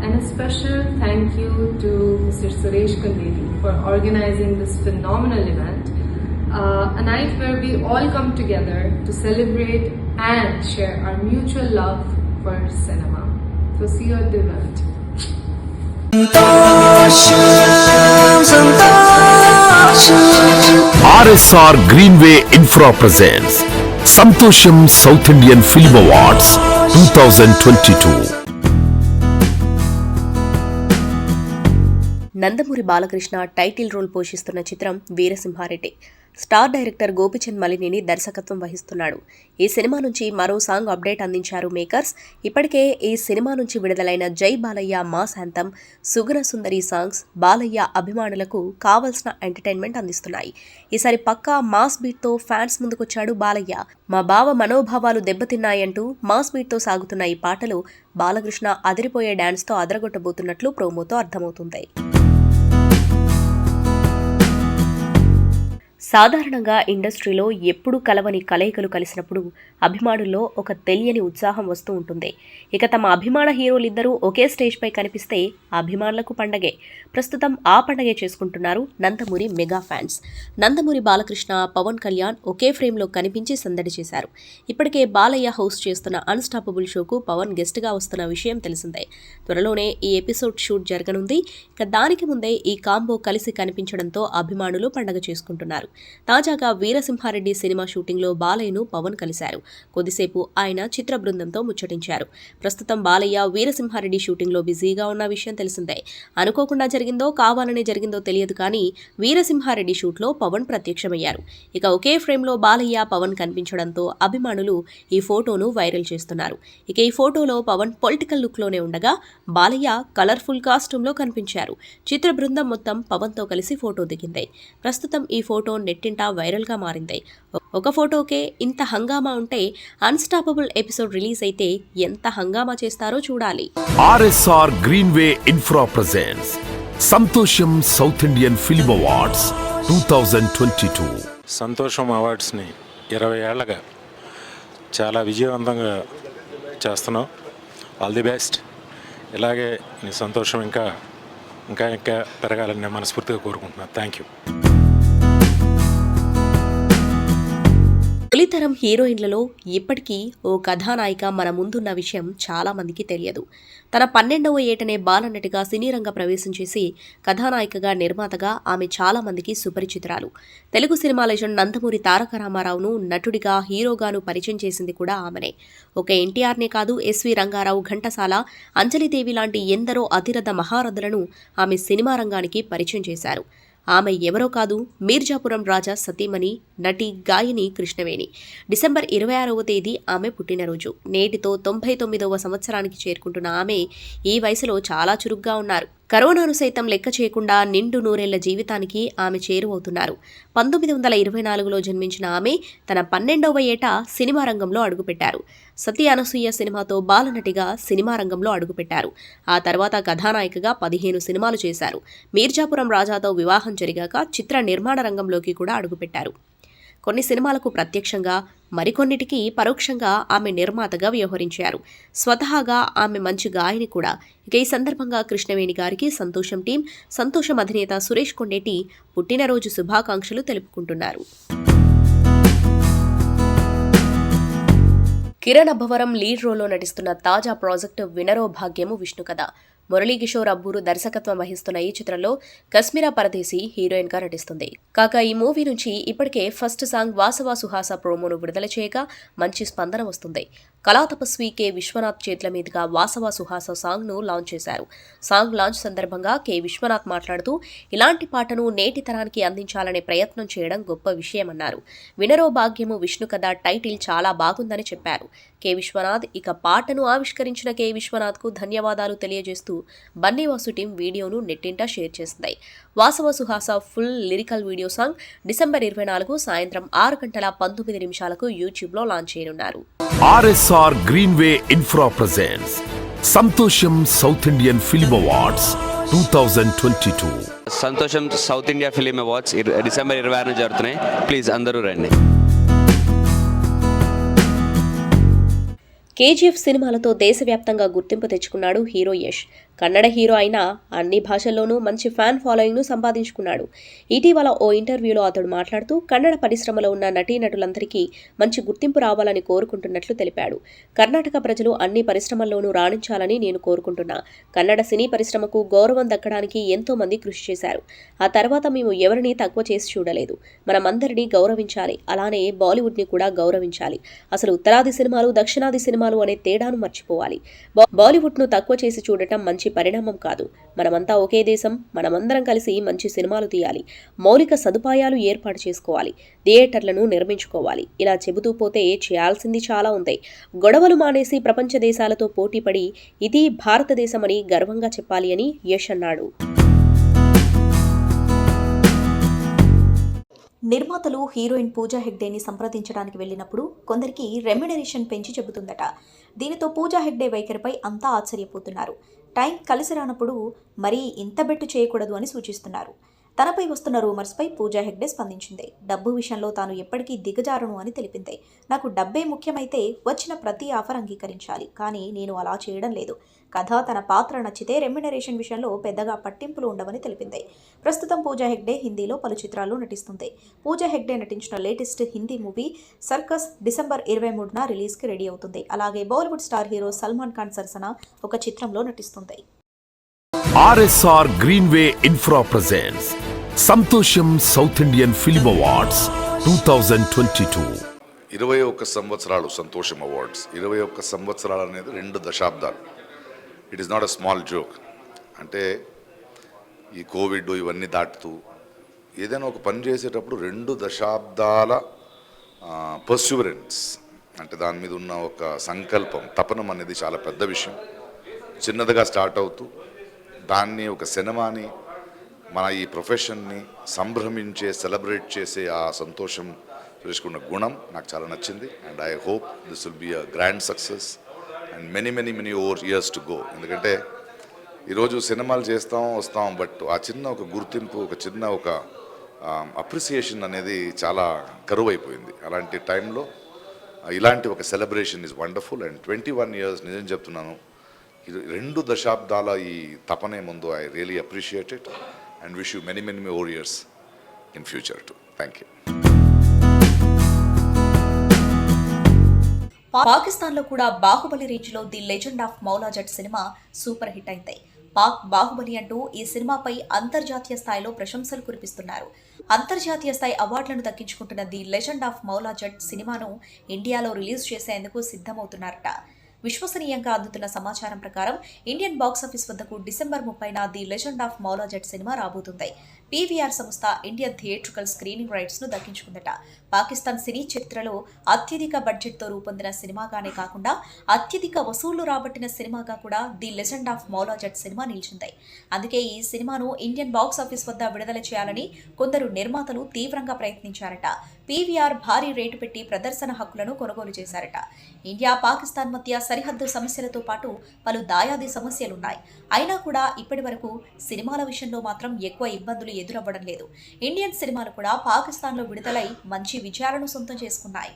And a special thank you to Mr. Suresh Kondeki for organizing this phenomenal event. A night where we all come together to celebrate and share our mutual love for cinema. So see you at the event. RSR Greenway Infra presents Santosham south Indian film awards 2022. Nandamuri Balakrishna title role పోషిస్తున్న చిత్రం Veera Simha Reddy. Star director Gopichand Malineni దర్శకత్వం వహిస్తున్నాడు. ఈ cinema నుంచి మరో song update అందించారు makers. ఇప్పటికే ఈ సినిమా నుంచి విడుదలైన జై బాలయ్య మాస్ యాంథమ్, సుగుణ సుందరి సాంగ్స్ బాలయ్య అభిమానులకు కావలసిన ఎంటర్టైన్మెంట్ అందిస్తున్నాయి. ఈసారి పక్కా మాస్ బీట్తో ఫ్యాన్స్ ముందుకొచ్చాడు బాలయ్య. మా బావ మనోభావాలు దెబ్బతిన్నాయంటూ మాస్ బీట్తో సాగుతున్న ఈ పాటలు బాలకృష్ణ అదిరిపోయే డాన్స్తో అదరగొట్టబోతున్నట్లు ప్రోమోతో అర్థమవుతుంది. సాధారణంగా ఇండస్ట్రీలో ఎప్పుడూ కలవని కలయికలు కలిసినప్పుడు అభిమానుల్లో ఒక తెలియని ఉత్సాహం వస్తూ ఉంటుంది. ఇక తమ అభిమాన హీరోలిద్దరూ ఒకే స్టేజ్పై కనిపిస్తే అభిమానులకు పండగే. ప్రస్తుతం ఆ పండగే చేసుకుంటున్నారు నందమూరి మెగా ఫ్యాన్స్. నందమూరి బాలకృష్ణ, పవన్ కళ్యాణ్ ఒకే ఫ్రేమ్లో కనిపించి సందడి చేశారు. ఇప్పటికే బాలయ్య హోస్ట్ చేస్తున్న అన్స్టాపబుల్ షోకు పవన్ గెస్ట్గా వస్తున్న విషయం తెలిసిందే. త్వరలోనే ఈ ఎపిసోడ్ షూట్ జరగనుంది. ఇక దానికి ముందే ఈ కాంబో కలిసి కనిపించడంతో అభిమానులు పండగ చేసుకుంటున్నారు. తాజాగా వీరసింహారెడ్డి సినిమా షూటింగ్లో బాలయ్యను పవన్ కలిశారు. కొద్దిసేపు ఆయన చిత్ర బృందంతో ముచ్చటించారు. ప్రస్తుతం బాలయ్య వీరసింహారెడ్డి షూటింగ్లో బిజీగా ఉన్న విషయం తెలిసిందే. అనుకోకుండా జరిగిందో కావాలనే జరిగిందో తెలియదు కానీ వీరసింహారెడ్డి షూట్లో పవన్ ప్రత్యక్షమయ్యారు. ఇక ఒకే ఫ్రేమ్లో బాలయ్య, పవన్ కనిపించడంతో అభిమానులు ఈ ఫోటోను వైరల్ చేస్తున్నారు. ఇక ఈ ఫోటోలో పవన్ పొలిటికల్ లుక్లోనే ఉండగా బాలయ్య కలర్ఫుల్ కాస్ట్యూమ్లో కనిపించారు. చిత్ర బృందం మొత్తం పవన్తో కలిసి ఫోటో దిగింది. ప్రస్తుతం ఈ ఫోటో నెట్టింటా వైరల్గా మారింది. ఒక ఫోటోకే ఇంత హంగామా ఉంటే అన్స్టాపబుల్ ఎపిసోడ్ రిలీజ్ అయితే ఎంత హంగామా చేస్తారో చూడాలి. RSR Greenway Infra presents Santosham south Indian film awards 2022. సంతోషం అవార్డ్స్ని 20 ఏళ్ళగా చాలా విజయవంతంగా చేస్తున్నాం. All the best. ఇలాగే నీ సంతోషం ఇంకా ఇంకా ఇంకా పెరగాలని నేను మనస్ఫూర్తిగా కోరుకుంటున్నాను. Thank you. తొలితరం హీరోయిన్లలో ఇప్పటికీ ఓ కథానాయిక మన ముందున్న విషయం చాలా మందికి తెలియదు. తన 12వ ఏటనే బాలనటిగా సినీ రంగ ప్రవేశం చేసి కథానాయికగా, నిర్మాతగా ఆమె చాలా మందికి సుపరిచితురాలు. తెలుగు సినిమా లెజెండ్ నందమూరి తారక రామారావును నటుడిగా, హీరోగాను పరిచయం చేసింది కూడా ఆమెనే. ఒక ఎన్టీఆర్నే కాదు, ఎస్వి రంగారావు, ఘంటసాల, అంజలిదేవి లాంటి ఎందరో అతిరథ మహారథులను ఆమె సినిమా రంగానికి పరిచయం చేశారు. ఆమె ఎవరో కాదు, మీర్జాపురం రాజా సతీమణి, నటి, గాయని కృష్ణవేణి. డిసెంబర్ 26వ తేదీ ఆమె పుట్టినరోజు. నేటితో 99వ సంవత్సరానికి చేరుకుంటున్న ఆమె ఈ వయసులో చాలా చురుగ్గా ఉన్నారు. కరోనాను సైతం లెక్క చేయకుండా నిండు నూరేళ్ల జీవితానికి ఆమె చేరువవుతున్నారు. 1924లో జన్మించిన ఆమె తన 12వ ఏట సినిమా రంగంలో అడుగుపెట్టారు. సతీ అనసూయ సినిమాతో బాలనటిగా సినిమా రంగంలో అడుగుపెట్టారు. ఆ తర్వాత కథానాయికగా 15 సినిమాలు చేశారు. మీర్జాపురం రాజాతో వివాహం జరిగాక చిత్ర నిర్మాణ రంగంలోకి కూడా అడుగుపెట్టారు. కొన్ని సినిమాలకు ప్రత్యక్షంగా, మరికొన్నిటికి పరోక్షంగా ఆమె నిర్మాతగా వ్యవహరించారు. స్వతహాగా ఆమె మంచి గాయని కూడా. ఇక ఈ సందర్భంగా కృష్ణవేణి గారికి సంతోషం టీం, సంతోషం అధినేత సురేష్ కొండేటి పుట్టినరోజు శుభాకాంక్షలు తెలుపుకుంటున్నారు. కిరణ్ అబ్బవరం లీడ్ రోల్లో నటిస్తున్న తాజా ప్రాజెక్టు వినరో భాగ్యము విష్ణు కథ. మురళీకిషోర్ అబ్బూరు దర్శకత్వం వహిస్తున్న ఈ చిత్రంలో కస్మిరా పరదేశి హీరోయిన్ గా నటిస్తుంది. కాగా ఈ మూవీ నుంచి ఇప్పటికే ఫస్ట్ సాంగ్ వాసవా సుహాస ప్రోమోను విడుదల చేయగా మంచి స్పందన వస్తుంది. కళాతపస్వి కె విశ్వనాథ్ చేతుల మీదుగా వాసవా సుహాస సాంగ్ ను లాంచ్ చేశారు. సాంగ్ లాంచ్ సందర్భంగా కె విశ్వనాథ్ మాట్లాడుతూ ఇలాంటి పాటను నేటి తరానికి అందించాలనే ప్రయత్నం చేయడం గొప్ప విషయమన్నారు. వినరో భాగ్యము విష్ణు కథ టైటిల్ చాలా బాగుందని చెప్పారు కె విశ్వనాథ్. ఇక పాటను ఆవిష్కరించిన కె విశ్వనాథ్ కు ధన్యవాదాలు తెలియజేస్తూ బన్నీవాసు టీం వీడియోను నెట్టింటా షేర్ చేసింది. Vasava Suhasa full lyrical video song December 24 సాయంత్రం 6:19 యూట్యూబ్లో లాంచ్ చేయనున్నారు. RSR Greenway Infra presents Santosham south Indian film awards 2022. Santosham south India film awards December 26 జరుగుతున్నాయి. ప్లీజ్ అందరూ రండి. కేజీఎఫ్ సినిమాలతో దేశవ్యాప్తంగా గుర్తింపు తెచ్చుకున్నాడు హీరో యష్. కన్నడ హీరో అయినా అన్ని భాషల్లోనూ మంచి ఫ్యాన్ ఫాలోయింగ్ను సంపాదించుకున్నాడు. ఇటీవల ఓ ఇంటర్వ్యూలో అతడు మాట్లాడుతూ కన్నడ పరిశ్రమలో ఉన్న నటీనటులందరికీ మంచి గుర్తింపు రావాలని కోరుకుంటున్నట్లు తెలిపాడు. కర్ణాటక ప్రజలు అన్ని పరిశ్రమల్లోనూ రాణించాలని నేను కోరుకుంటున్నా. కన్నడ సినీ పరిశ్రమకు గౌరవం దక్కడానికి ఎంతో మంది కృషి చేశారు. ఆ తర్వాత మేము ఎవరినీ తక్కువ చేసి చూడలేదు. మనమందరినీ గౌరవించాలి. అలానే బాలీవుడ్ని కూడా గౌరవించాలి. అసలు ఉత్తరాది సినిమాలు, దక్షిణాది సినిమాలు అనే తేడాను మర్చిపోవాలి. బాలీవుడ్ను తక్కువ చేసి చూడటం మంచి పరిణామం కాదు. మనమంతా ఒకే దేశం, మనమందరం కలిసి మంచి సినిమాలు తీయాలి. మౌలిక సదుపాయాలు ఏర్పాటు చేసుకోవాలి. థియేటర్లను నిర్మించుకోవాలి. ఇలా చెబుతూ పోతే చేయాల్సింది చాలా ఉంది. గొడవలు మానేసి ప్రపంచ దేశాలతో పోటీపడి ఇది భారతదేశమని గర్వంగా చెప్పాలి అని యష్ అన్నాడు. నిర్మాతలు హీరోయిన్ పూజా హెగ్డేని సంప్రదించడానికి వెళ్ళినప్పుడు కొందరికి రెమ్యునరేషన్ పెంచి చెబుతుందట. దీనితో పూజా హెగ్డే వైఖరిపై అంతా ఆశ్చర్యపోతున్నారు. టైం కలిసి రానప్పుడు మరీ ఇంత బెట్టు చేయకూడదు అని సూచిస్తున్నారు. తనపై వస్తున్న రూమర్స్పై పూజా హెగ్డే స్పందించింది. డబ్బు విషయంలో తాను ఎప్పటికీ దిగజారును అని తెలిపింది. నాకు డబ్బే ముఖ్యమైతే వచ్చిన ప్రతి ఆఫర్ అంగీకరించాలి, కానీ నేను అలా చేయడం లేదు. కథ, తన పాత్ర నచ్చితే రెమ్యునరేషన్ విషయంలో పెద్దగా పట్టింపులు ఉండవని తెలిపింది. ప్రస్తుతం పూజా హెగ్డే హిందీలో పలు చిత్రాల్లో నటిస్తుంది. పూజా హెగ్డే నటించిన latest Hindi movie Cirkus December 23న రిలీజ్కి రెడీ అవుతుంది. అలాగే బాలీవుడ్ స్టార్ హీరో సల్మాన్ ఖాన్ సరసన ఒక చిత్రంలో నటిస్తుంది. RSR Greenway Infra presents Santosham south Indian film awards 2022. 21 సంవత్సరాలు సంతోషం అవార్డ్స్. 21 సంవత్సరాలు అనేది 2 దశాబ్దాలు. It is not a small joke. అంటే ఈ కోవిడ్ ఇవన్నీ దాటుతూ ఏదైనా ఒక పని చేసేటప్పుడు 2 దశాబ్దాల పర్స్యూరెన్స్, అంటే దాని మీద ఉన్న ఒక సంకల్పం, తపనం అనేది చాలా పెద్ద విషయం. చిన్నదిగా స్టార్ట్ అవుతూ దాన్ని ఒక సినిమాని, మన ఈ ప్రొఫెషన్ని సంభ్రమించే, సెలబ్రేట్ చేసే ఆ సంతోషం తెలుసుకున్న గుణం నాకు చాలా నచ్చింది. And I hope this will be a grand success and many over years to go. ఎందుకంటే ఈరోజు సినిమాలు చేస్తాం వస్తాం, బట్ ఆ చిన్న ఒక గుర్తింపు, ఒక చిన్న ఒక అప్రిసియేషన్ అనేది చాలా కరువు అయిపోయింది. అలాంటి టైంలో ఇలాంటి ఒక celebration is wonderful. And 21 years నిజం చెప్తున్నాను, 2 దశాబ్దాల ఈ తపనే ముందు I really appreciate it and wish you many more years in future too. Thank you. పాకిస్తాన్లో కూడా బాహుబలి రేంజ్లో the legend of Maula Jatt సినిమా సూపర్ హిట్ అయింది. పాక్ బాహుబలి అంటూ ఈ సినిమాపై అంతర్జాతీయ స్థాయిలో ప్రశంసలు కురిపిస్తున్నారు. అంతర్జాతీయ స్థాయి అవార్డులను దక్కించుకుంటున్న the legend of Maula Jatt సినిమాను ఇండియాలో రిలీజ్ చేసేందుకు సిద్ధమవుతున్నారట. విశ్వసనీయంగా అందుతున్న సమాచారం ప్రకారం ఇండియన్ బాక్సాఫీస్ వద్దకు డిసెంబర్ 30న the legend of Maula Jatt సినిమా రాబోతుంది. పీవీఆర్ సంస్థ ఇండియన్ థియేట్రికల్ స్క్రీనింగ్ రైట్స్ ను దక్కించుకుందట. పాకిస్తాన్ సినీ చరిత్రలో అత్యధిక బడ్జెట్తో రూపొందిన సినిమాగానే కాకుండా అత్యధిక వసూళ్లు రాబట్టిన సినిమాగా కూడా the legend of Maula Jatt సినిమా నిలిచింది. అందుకే ఈ సినిమాను ఇండియన్ బాక్సాఫీస్ వద్ద విడుదల చేయాలని కొందరు నిర్మాతలు తీవ్రంగా ప్రయత్నించారట. పీవీఆర్ భారీ రేటు పెట్టి ప్రదర్శన హక్కులను కొనుగోలు చేశారట. ఇండియా పాకిస్తాన్ మధ్య సరిహద్దు సమస్యలతో పాటు పలు దాయాది సమస్యలున్నాయి. అయినా కూడా ఇప్పటి వరకు సినిమాల విషయంలో మాత్రం ఎక్కువ ఇబ్బందులు ఎదురవ్వడం లేదు. ఇండియన్ సినిమాలు కూడా పాకిస్తాన్లో విడుదలై మంచి విజయాలను సొంతం చేసుకున్నాయి.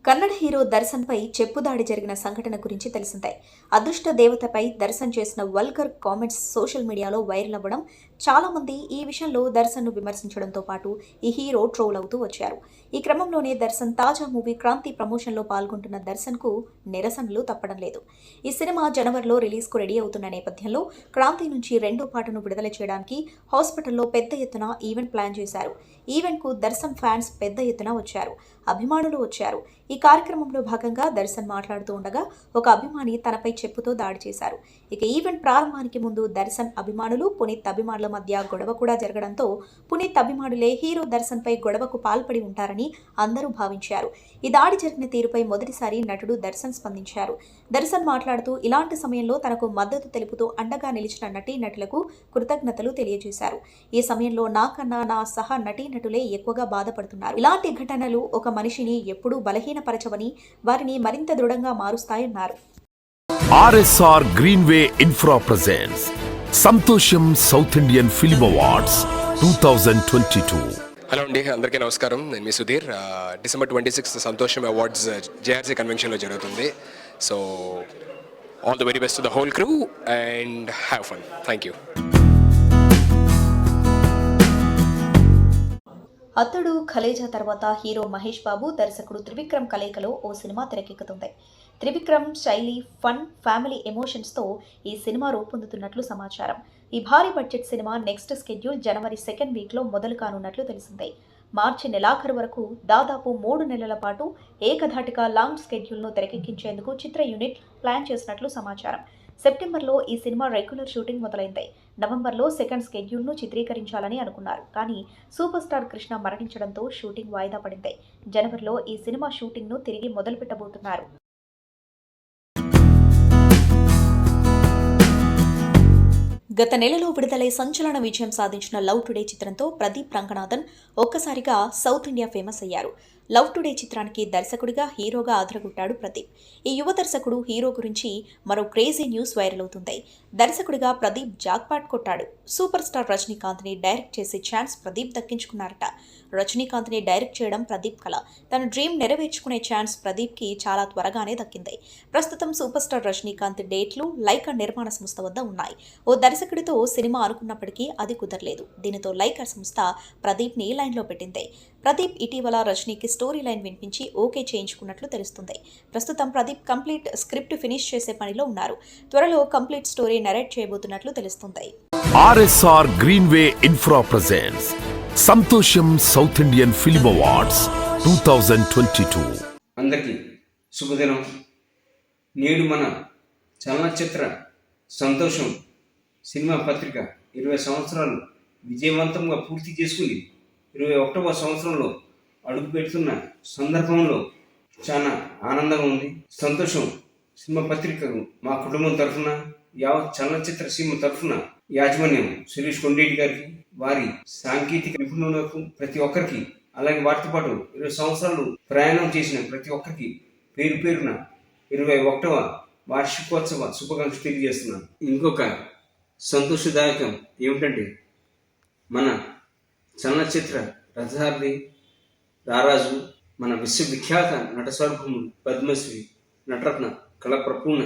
కన్నడ హీరో దర్శన్పై చెప్పుదాడి జరిగిన సంఘటన గురించి తెలిసిందే. అదృష్ట దేవతపై దర్శన్ చేసిన వల్గర్ కామెంట్స్ సోషల్ మీడియాలో వైరల్ అవ్వడం, చాలా మంది ఈ విషయంలో దర్శన్ను విమర్శించడంతో పాటు ఈ హీరో ట్రోల్ అవుతూ వచ్చారు. ఈ క్రమంలోనే దర్శన్ తాజా మూవీ క్రాంతి ప్రమోషన్లో పాల్గొంటున్న దర్శన్కు నిరసనలు తప్పడం లేదు. ఈ సినిమా జనవరిలో రిలీజ్కు రెడీ అవుతున్న నేపథ్యంలో క్రాంతి నుంచి 2వ పాటను విడుదల చేయడానికి హాస్పిటల్లో పెద్ద ఎత్తున ఈవెంట్ ప్లాన్ చేశారు. ఈవెంట్కు దర్శన్ ఫ్యాన్స్ పెద్ద ఎత్తున వచ్చారు, అభిమానులు వచ్చారు. ఈ కార్యక్రమంలో భాగంగా దర్శన్ మాట్లాడుతూ ఉండగా ఒక అభిమాని తనపై చెప్పుతో దాడి చేశారు. ఇక ఈవెంట్ ప్రారంభానికి ముందు దర్శన్ అభిమానులు, పునీత్ అభిమానుల మధ్య గొడవ కూడా జరగడంతో పునీత్ అభిమానులే హీరో దర్శన్పై గొడవకు పాల్పడి ఉంటారని అందరూ భావించారు. ఈ దాడి జరిగిన తీరుపై మొదటిసారి నటుడు దర్శన్ స్పందించారు. దర్శన్ మాట్లాడుతూ ఇలాంటి సమయంలో తనకు మద్దతు తెలుపుతూ అండగా నిలిచిన నటీనటులకు కృతజ్ఞతలు తెలియజేశారు. ఈ సమయంలో నాకన్నా నా సహ నటీనటులే ఎక్కువగా బాధపడుతున్నారు. ఇలాంటి ఘటనలు ఒక మనిషిని ఎప్పుడూ బలహీనపరచవని, వారిని మరింత దృఢంగా మారుస్తాయన్నారు. RSR Greenway Infra presents Santosham south Indian film awards 2022. Hello అండి, అందరికీ నమస్కారం. నేను మీ సుధీర్. డిసెంబర్ 26 సంతోషం అవార్డ్స్ జేఆర్సీ కన్వెన్షన్లో జరుగుతుంది. So all the very best to the whole crew and have fun. Thank you. అతడు ఖలేజా తర్వాత హీరో మహేష్ బాబు, దర్శకుడు త్రివిక్రమ్ కలయికలో ఓ సినిమా తెరకెక్కుతుంది. త్రివిక్రమ్ శైలి, ఫన్, ఫ్యామిలీ ఎమోషన్స్తో ఈ సినిమా రూపొందుతున్నట్లు సమాచారం. ఈ భారీ బడ్జెట్ సినిమా నెక్స్ట్ స్కెడ్యూల్ జనవరి 2nd వీక్లో మొదలు కానున్నట్లు తెలిసిందే. మార్చి నెలాఖరు వరకు దాదాపు 3 నెలల పాటు ఏకధాటిగా లాంగ్ స్కెడ్యూల్ను తెరకెక్కించేందుకు చిత్ర యూనిట్ ప్లాన్ చేసినట్లు సమాచారం. సెప్టెంబర్లో ఈ సినిమా రెగ్యులర్ షూటింగ్ మొదలైంది. నవంబర్లో 2nd స్కెడ్యూల్ను చిత్రీకరించాలని అనుకున్నారు. కానీ సూపర్ స్టార్ కృష్ణ మరణించడంతో షూటింగ్ వాయిదా పడింది. జనవరిలో ఈ సినిమా షూటింగ్ను తిరిగి మొదలుపెట్టబోతున్నారు. గత నెలలో విడుదలై సంచలన విజయం సాధించిన లవ్ టుడే చిత్రంతో ప్రదీప్ రంగనాథన్ ఒక్కసారిగా సౌత్ ఇండియా ఫేమస్ అయ్యారు. లవ్ టుడే చిత్రానికి దర్శకుడిగా హీరోగా అదరగొట్టాడు ప్రదీప్. ఈ యువ దర్శకుడు హీరో గురించి మరో క్రేజీ న్యూస్ వైరల్ అవుతుంది. దర్శకుడిగా ప్రదీప్ జాక్పాట్ కొట్టాడు. సూపర్ స్టార్ రజనీకాంత్ని డైరెక్ట్ చేసే ఛాన్స్ ప్రదీప్ దక్కించుకున్నారట. రజనీకాంత్ని డైరెక్ట్ చేయడం ప్రదీప్ కల. తన డ్రీమ్ నెరవేర్చుకునే ఛాన్స్ ప్రదీప్కి చాలా త్వరగానే దక్కింది. ప్రస్తుతం సూపర్ స్టార్ రజనీకాంత్ డేట్లు లైకా నిర్మాణ సంస్థ వద్ద ఉన్నాయి. ఓ దర్శకుడితో సినిమా అనుకున్నప్పటికీ అది కుదరలేదు. దీనితో లైకా సంస్థ ప్రదీప్ని లైన్లో పెట్టింది. ప్రదీప్ ఇటీవల రజనీకి స్టోరీ లైన్ వినిపించి ఓకే చేయించుకున్నట్లు తెలుస్తుంది. ప్రస్తుతం ప్రదీప్ కంప్లీట్ స్క్రిప్ట్ ఫినిష్ చేసే పనిలో ఉన్నారు. త్వరలో కంప్లీట్ స్టోరీ నరేట్ చేయబోతున్నట్లు తెలుస్తుంది. RSR Greenway Infra presents Santosham south Indian film awards 2022. అందరికీ శుభదినం. నేడు మన చలనచిత్ర సంతోషం సినిమా పత్రిక 20 సంవత్సరాలు విజయవంతంగా పూర్తి చేసుకుని 21వ సంవత్సరంలో అడుగు పెడుతున్న సందర్భంలో చాలా ఆనందంగా ఉంది. సంతోషం సినిమా పత్రికకు మా కుటుంబం తరఫున, యావత్ చలనచిత్ర సినిమా తరఫున యాజమాన్యం సురేష్ కొండేటి గారికి, వారి సాంకేతిక నిపుణులకు, ప్రతి ఒక్కరికి, అలాగే వాటితో పాటు 20 సంవత్సరాలు ప్రయాణం చేసిన ప్రతి ఒక్కరికి పేరు పేరున 21వ వార్షికోత్సవ శుభాకాంక్షలు తెలియజేస్తున్నాను. ఇంకొక సంతోషదాయకం ఏమిటంటే, మన చలనచిత్ర రథసారథి రారాజు, మన విశ్వవిఖ్యాత నట సార్వభౌముడు పద్మశ్రీ నటరత్న కళాప్రపూర్ణ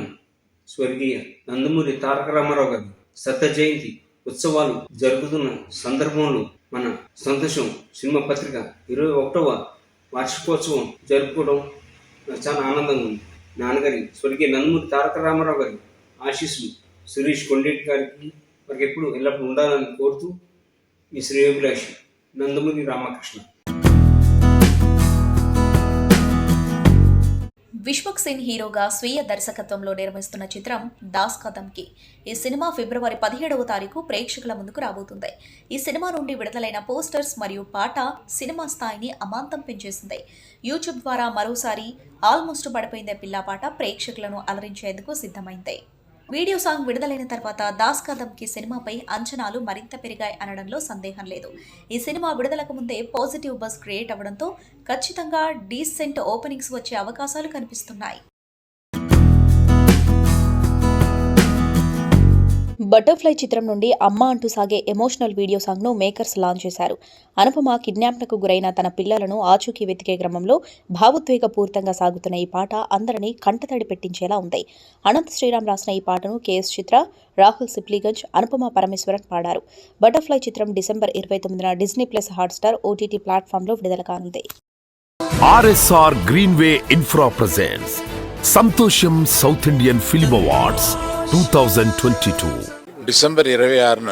స్వర్గీయ నందమూరి తారక రామారావు గారి శత జయంతి ఉత్సవాలు జరుగుతున్న సందర్భంలో మన సంతోషం సినిమా పత్రిక 21వ వార్షికోత్సవం జరుపుకోవడం నాకు చాలా ఆనందంగా ఉంది. నాన్నగారి స్వర్గీయ నందమూరి తారక రామారావు గారి ఆశీస్సులు సురేష్ కొండేటి గారికి మనకి ఎప్పుడు ఎల్లప్పుడూ ఉండాలని కోరుతూ మీ శ్రేయోభిలాషి నందమూరి రామకృష్ణ. విశ్వక్ సేన్ హీరోగా స్వీయ దర్శకత్వంలో నిర్మిస్తున్న చిత్రం దాస్ కా ధమ్కీ. ఈ సినిమా ఫిబ్రవరి 17వ తారీఖు ప్రేక్షకుల ముందుకు రాబోతుంది. ఈ సినిమా నుండి విడుదలైన పోస్టర్స్ మరియు పాట సినిమా స్థాయిని అమాంతం పెంచేసింది. యూట్యూబ్ ద్వారా మరోసారి ఆల్మోస్ట్ పడిపోయిందే పిల్లా పాట ప్రేక్షకులను అలరించేందుకు సిద్ధమైంది. వీడియో సాంగ్ విడుదలైన తర్వాత దాస్ కా ధమ్కీ సినిమాపై అంచనాలు మరింత పెరిగాయి అనడంలో సందేహం లేదు. ఈ సినిమా విడుదలకు ముందే పాజిటివ్ బజ్ క్రియేట్ అవ్వడంతో ఖచ్చితంగా డీసెంట్ ఓపెనింగ్స్ వచ్చే అవకాశాలు కనిపిస్తున్నాయి. బటర్ఫ్లై చిత్రం నుండి అమ్మ అంటూ సాగే ఎమోషనల్ వీడియో సాంగ్ను మేకర్స్ లాంచ్ చేశారు. అనుపమ కిడ్నాప్లకు గురైన తన పిల్లలను ఆచూకీ వెతికే క్రమంలో భావోద్వేగపూరితంగా సాగుతున్న ఈ పాట అందరినీ కంటతడి పెట్టించేలా ఉంది. అనంత్ శ్రీరామ్ రాసిన ఈ పాటను కేఎస్ చిత్ర, రాహుల్ సిప్లీగంజ్, అనుపమ పరమేశ్వరన్ పాడారు. బటర్ఫ్లై చిత్రం డిసెంబర్ 29న డిజ్నీ ప్లస్ హాట్స్టార్ ఓటీటీ ప్లాట్ఫామ్లో విడుదల కానుంది. RSR Greenway Infra presents Santosham south Indian film awards 2022. December 26న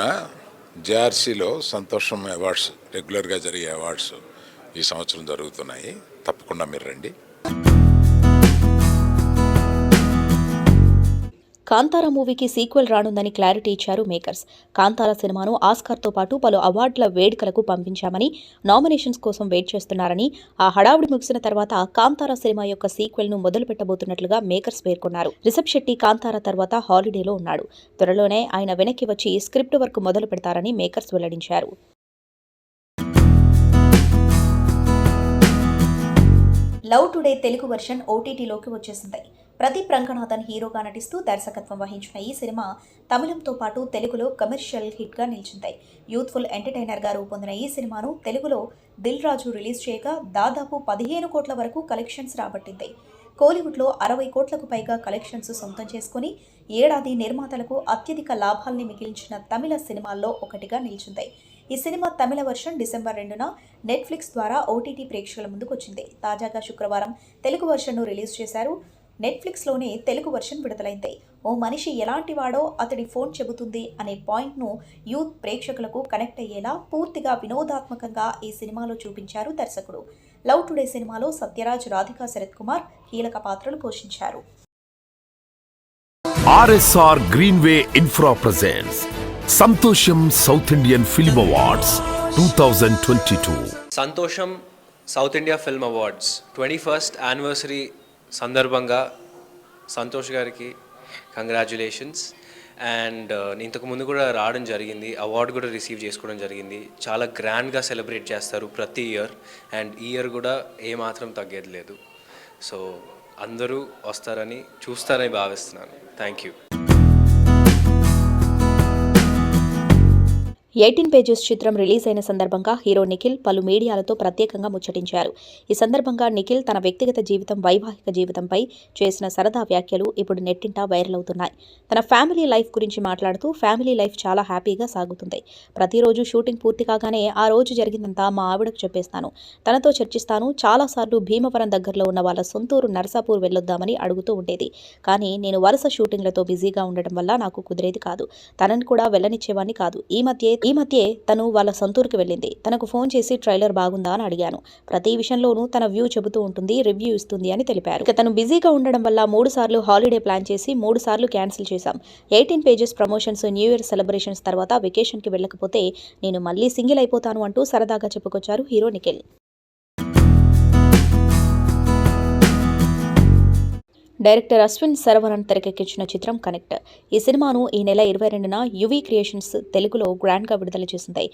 జేఆర్సీలో సంతోషం అవార్డ్స్, రెగ్యులర్గా జరిగే అవార్డ్స్ ఈ సంవత్సరం జరుగుతున్నాయి. తప్పకుండా మీరు రండి. కాంతారా మూవీకి సీక్వెల్ రానుందని క్లారిటీ ఇచ్చారు మేకర్స్. కాంతారా సినిమాను ఆస్కార్తో పాటు పలు అవార్డుల వేడుకలకు పంపించామని, నామినేషన్స్ కోసం వెయిట్ చేస్తున్నారని, ఆ హడావుడి ముగిసిన తర్వాత కాంతారా సినిమా యొక్క సీక్వెల్ను మొదలు పెట్టబోతున్నట్లుగా మేకర్స్ పేర్కొన్నారు. రిషబ్ శెట్టి కాంతారా తర్వాత హాలిడేలో ఉన్నాడు. త్వరలోనే ఆయన వెనక్కి వచ్చి స్క్రిప్ట్ వర్క్ మొదలు పెడతారని మేకర్స్ వెల్లడించారు. లవ్ టుడే తెలుగు వర్షన్ ఓటీటీలోకి వచ్చేసింది. ప్రదీప్ రంగనాథన్ హీరోగా నటిస్తూ దర్శకత్వం వహించిన ఈ సినిమా తమిళంతో పాటు తెలుగులో కమర్షియల్ హిట్గా నిలిచింది. యూత్ఫుల్ ఎంటర్టైనర్గా రూపొందిన ఈ సినిమాను తెలుగులో దిల్ రాజు రిలీజ్ చేయగా దాదాపు 15 కోట్ల వరకు కలెక్షన్స్ రాబట్టింది. కోలీవుడ్లో 60 కోట్లకు పైగా కలెక్షన్స్ సొంతం చేసుకుని ఏడాది నిర్మాతలకు అత్యధిక లాభాల్ని మిగిల్చిన తమిళ సినిమాల్లో ఒకటిగా నిలిచింది. ఈ సినిమా తమిళ వర్షన్ డిసెంబర్ 2న నెట్ఫ్లిక్స్ ద్వారా ఓటీటీ ప్రేక్షకుల ముందుకు వచ్చింది. తాజాగా శుక్రవారం తెలుగు వర్షన్ను రిలీజ్ చేశారు. నెట్ఫ్లిక్స్లోనే తెలుగు వర్షన్ విడుదలైంది. ఓ మనిషి ఎలాంటి వాడో అతడి ఫోన్ చెబుతుంది అనే పాయింట్ను యూత్ ప్రేక్షకులకు కనెక్ట్ అయ్యేలా పూర్తిగా వినోదాత్మకంగా ఈ సినిమాలో చూపించారు దర్శకుడు. లవ్ టుడే సినిమాలో సత్యరాజ్, రాధికా శరత్ కుమార్ కీలక పాత్రలు పోషించారు. RSR Greenway Infra presents Santosham south Indian film awards 2022. Santosham south India film awards 21st anniversary సందర్భంగా సంతోష్ గారికి కంగ్రాచ్యులేషన్స్. అండ్ ఇంతకు ముందు కూడా రావడం జరిగింది, అవార్డు కూడా రిసీవ్ చేసుకోవడం జరిగింది. చాలా గ్రాండ్గా సెలబ్రేట్ చేస్తారు ప్రతి ఇయర్, అండ్ ఈ ఇయర్ కూడా ఏమాత్రం తగ్గేది లేదు. సో అందరూ వస్తారని చూస్తారని భావిస్తున్నాను. Thank you. 18 పేజెస్ చిత్రం రిలీజ్ అయిన సందర్భంగా హీరో నిఖిల్ పలు మీడియాలతో ప్రత్యేకంగా ముచ్చటించారు. ఈ సందర్భంగా నిఖిల్ తన వ్యక్తిగత జీవితం, వైవాహిక జీవితంపై చేసిన సరదా వ్యాఖ్యలు ఇప్పుడు నెట్టింట వైరల్ అవుతున్నాయి. తన ఫ్యామిలీ లైఫ్ గురించి మాట్లాడుతూ, ఫ్యామిలీ లైఫ్ చాలా హ్యాపీగా సాగుతుంది. ప్రతిరోజు షూటింగ్ పూర్తి కాగానే ఆ రోజు జరిగిందంతా మా ఆవిడకు చెప్పేస్తాను, తనతో చర్చిస్తాను. చాలాసార్లు భీమవరం దగ్గరలో ఉన్న వాళ్ళ సొంతూరు నర్సాపూర్ వెళ్ళొద్దామని అడుగుతూ ఉండేది. కానీ నేను వరుస షూటింగ్లతో బిజీగా ఉండటం వల్ల నాకు కుదిరేది కాదు. తనని కూడా వెళ్ళనిచ్చేవాడిని కాదు. ఈ మధ్య తను వాళ్ళ సొంతూరుకి వెళ్ళింది. తనకు ఫోన్ చేసి ట్రైలర్ బాగుందా అని అడిగాను. ప్రతి విషయంలోనూ తన వ్యూ చెబుతూ ఉంటుంది, రివ్యూ ఇస్తుంది అని తెలిపారు. ఇక తను బిజీగా ఉండడం వల్ల 3 సార్లు హాలిడే ప్లాన్ చేసి 3 సార్లు క్యాన్సిల్ చేశాం. 18 pages promotions, new year celebrations తర్వాత వెకేషన్కి వెళ్ళకపోతే నేను మళ్ళీ సింగిల్ అయిపోతాను అంటూ సరదాగా చెప్పుకొచ్చారు హీరో నిఖిల్. డైరెక్టర్ అశ్విన్ శరవణన్ తెరకెక్కించిన చిత్రం కనెక్ట్. ఈ సినిమాను ఈ నెల 22న యువి క్రియేషన్స్ తెలుగులో గ్రాండ్గా విడుదల చేసింది.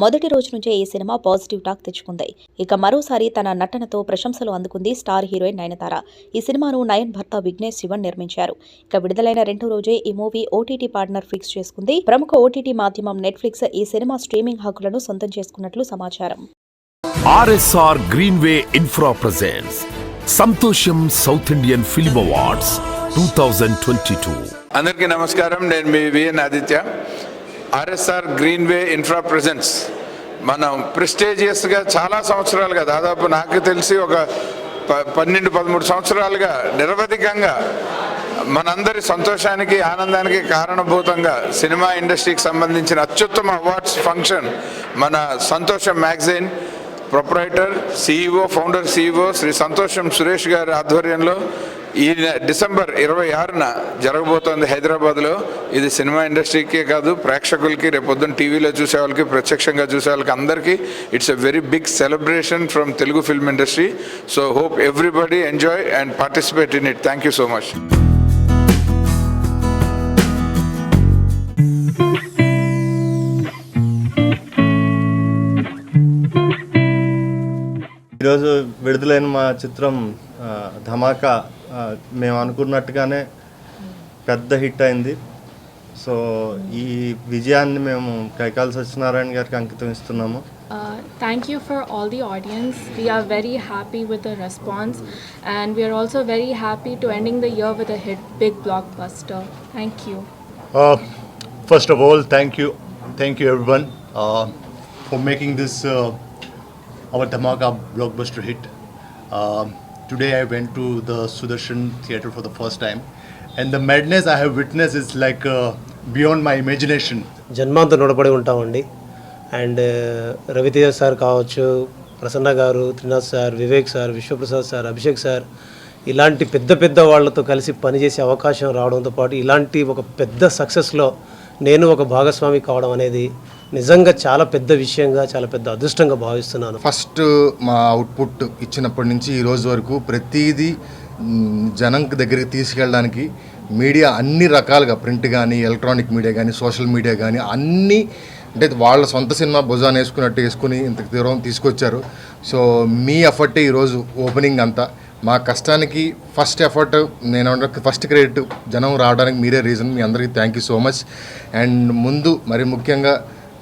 మొదటి రోజు నుంచే ఈ సినిమా పాజిటివ్ టాక్ తెచ్చుకుంది. ఇక మరోసారి తన నటనతో ప్రశంసలు అందుకుంది స్టార్ హీరోయిన్ నయనతార. ఈ సినిమాను నయన్ భర్త విఘ్నేష్ శివన్ నిర్మించారు. ఇక విడుదలైన 2 రోజే ఈ మూవీ ఓటీటీ పార్ట్నర్ ఫిక్స్ చేసుకుంది. ప్రముఖ ఓటీటీ మాధ్యమం నెట్ఫ్లిక్స్ ఈ సినిమా స్ట్రీమింగ్ హక్కులను సొంతం చేసుకున్నట్లు సమాచారం. RSR Greenway Infra presents Santosham south Indian film awards 2022. అందరికీ నమస్కారం. నేను మీ VN Aditya. RSR Greenway Infra presents మనం ప్రెస్టేజియస్గా చాలా సంవత్సరాలుగా, దాదాపు నాకు తెలిసి ఒక 12-13 సంవత్సరాలుగా నిరవధికంగా మనందరి సంతోషానికి, ఆనందానికి కారణభూతంగా సినిమా ఇండస్ట్రీకి సంబంధించిన అత్యుత్తమ అవార్డ్స్ ఫంక్షన్ మన Santosham magazine proprietor, CEO, founder CEO Shri Santosham Suresh గారి ఆధ్వర్యంలో ఈ డిసెంబర్ 26న జరగబోతోంది హైదరాబాద్లో. ఇది సినిమా ఇండస్ట్రీకే కాదు, ప్రేక్షకులకి, రేపొద్దున టీవీలో చూసే వాళ్ళకి, ప్రత్యక్షంగా చూసే వాళ్ళకి అందరికీ it's a very big celebration from Telugu film industry. So hope everybody enjoy and participate in it. Thank you so much. ఈరోజు విడుదలైన మా చిత్రం ధమాకా మేము అనుకున్నట్టుగానే పెద్ద హిట్ అయింది. సో ఈ విజయాన్ని మేము కైకాల సత్యనారాయణ గారికి అంకితం ఇస్తున్నాము. Thank you for all the audience. We are very happy with the response, and we are also very happy to ending the year with a hit, big blockbuster. Thank you. First of all, thank you everyone for making this our Dhamaka blockbuster hit. Today I went to the Sudarshan Theatre for the first time, and the madness I have witnessed is like beyond my imagination. జన్మాంతం రుణపడి ఉంటామండి. And Raviteja sir కావచ్చు, ప్రసన్న గారు, Trinath sir, Vivek sir, Vishwaprasad sir, Abhishek sir, ఇలాంటి పెద్ద పెద్ద వాళ్ళతో కలిసి పనిచేసే అవకాశం రావడంతో పాటు ఇలాంటి ఒక పెద్ద సక్సెస్లో నేను ఒక భాగస్వామి కావడం అనేది నిజంగా చాలా పెద్ద విషయంగా, చాలా పెద్ద అదృష్టంగా భావిస్తున్నాను. ఫస్ట్ మా అవుట్పుట్ ఇచ్చినప్పటి నుంచి ఈ రోజు వరకు ప్రతిదీ జనం దగ్గరికి తీసుకెళ్ళడానికి మీడియా అన్ని రకాలుగా, ప్రింట్ కానీ, ఎలక్ట్రానిక్ మీడియా కానీ, సోషల్ మీడియా కానీ అన్నీ, అంటే వాళ్ళ సొంత సినిమా భుజాన్ని వేసుకుని ఇంత దూరం తీసుకొచ్చారు. సో మీ ఎఫర్టే ఈరోజు ఓపెనింగ్ అంతా. మా కష్టానికి ఫస్ట్ ఎఫర్ట్, నేను ఫస్ట్ క్రెడిట్ జనం రావడానికి మీరే రీజన్. మీ అందరికీ thank you so much. And ముందు మరి ముఖ్యంగా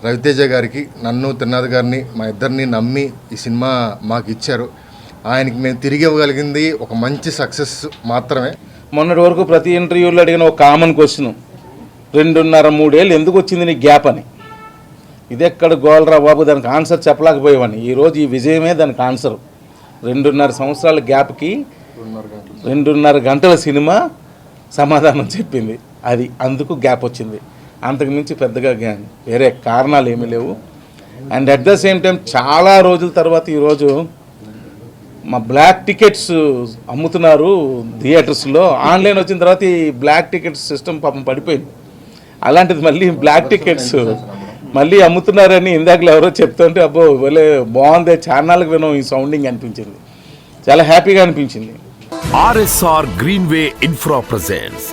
రవితేజ గారికి, నన్ను, త్రినాథ్ గారిని, మా ఇద్దరిని నమ్మి ఈ సినిమా మాకు ఇచ్చారు. ఆయనకి మేము తిరిగి ఇవ్వగలిగింది ఒక మంచి సక్సెస్ మాత్రమే. మొన్నటి వరకు ప్రతి ఇంటర్వ్యూలో అడిగిన ఒక కామన్ క్వశ్చన్, 2.5-3 ఏళ్ళు ఎందుకు వచ్చింది నీ గ్యాప్ అని. ఇదెక్కడ గోల్రా బాబు, దానికి ఆన్సర్ చెప్పలేకపోయేవాడిని. ఈరోజు ఈ విజయమే దానికి ఆన్సర్. 2.5 సంవత్సరాల గ్యాప్కి 2.5 గంటల సినిమా సమాధానం చెప్పింది. అది అందుకు గ్యాప్ వచ్చింది. అంతకుమించి పెద్దగా వేరే కారణాలు ఏమీ లేవు. And at the same time చాలా రోజుల తర్వాత ఈరోజు మా బ్లాక్ టికెట్స్ అమ్ముతున్నారు థియేటర్స్లో. ఆన్లైన్ వచ్చిన తర్వాత ఈ బ్లాక్ టికెట్స్ సిస్టమ్ పాపం పడిపోయింది. అలాంటిది మళ్ళీ బ్లాక్ టికెట్స్ మళ్ళీ అమ్ముతున్నారని ఇందాకలు ఎవరో చెప్తుంటే అబ్బో భలే బాగుంది, ఛానల్కి వినం ఈ సౌండింగ్ అనిపించింది. చాలా హ్యాపీగా అనిపించింది. RSR Greenway Infra presents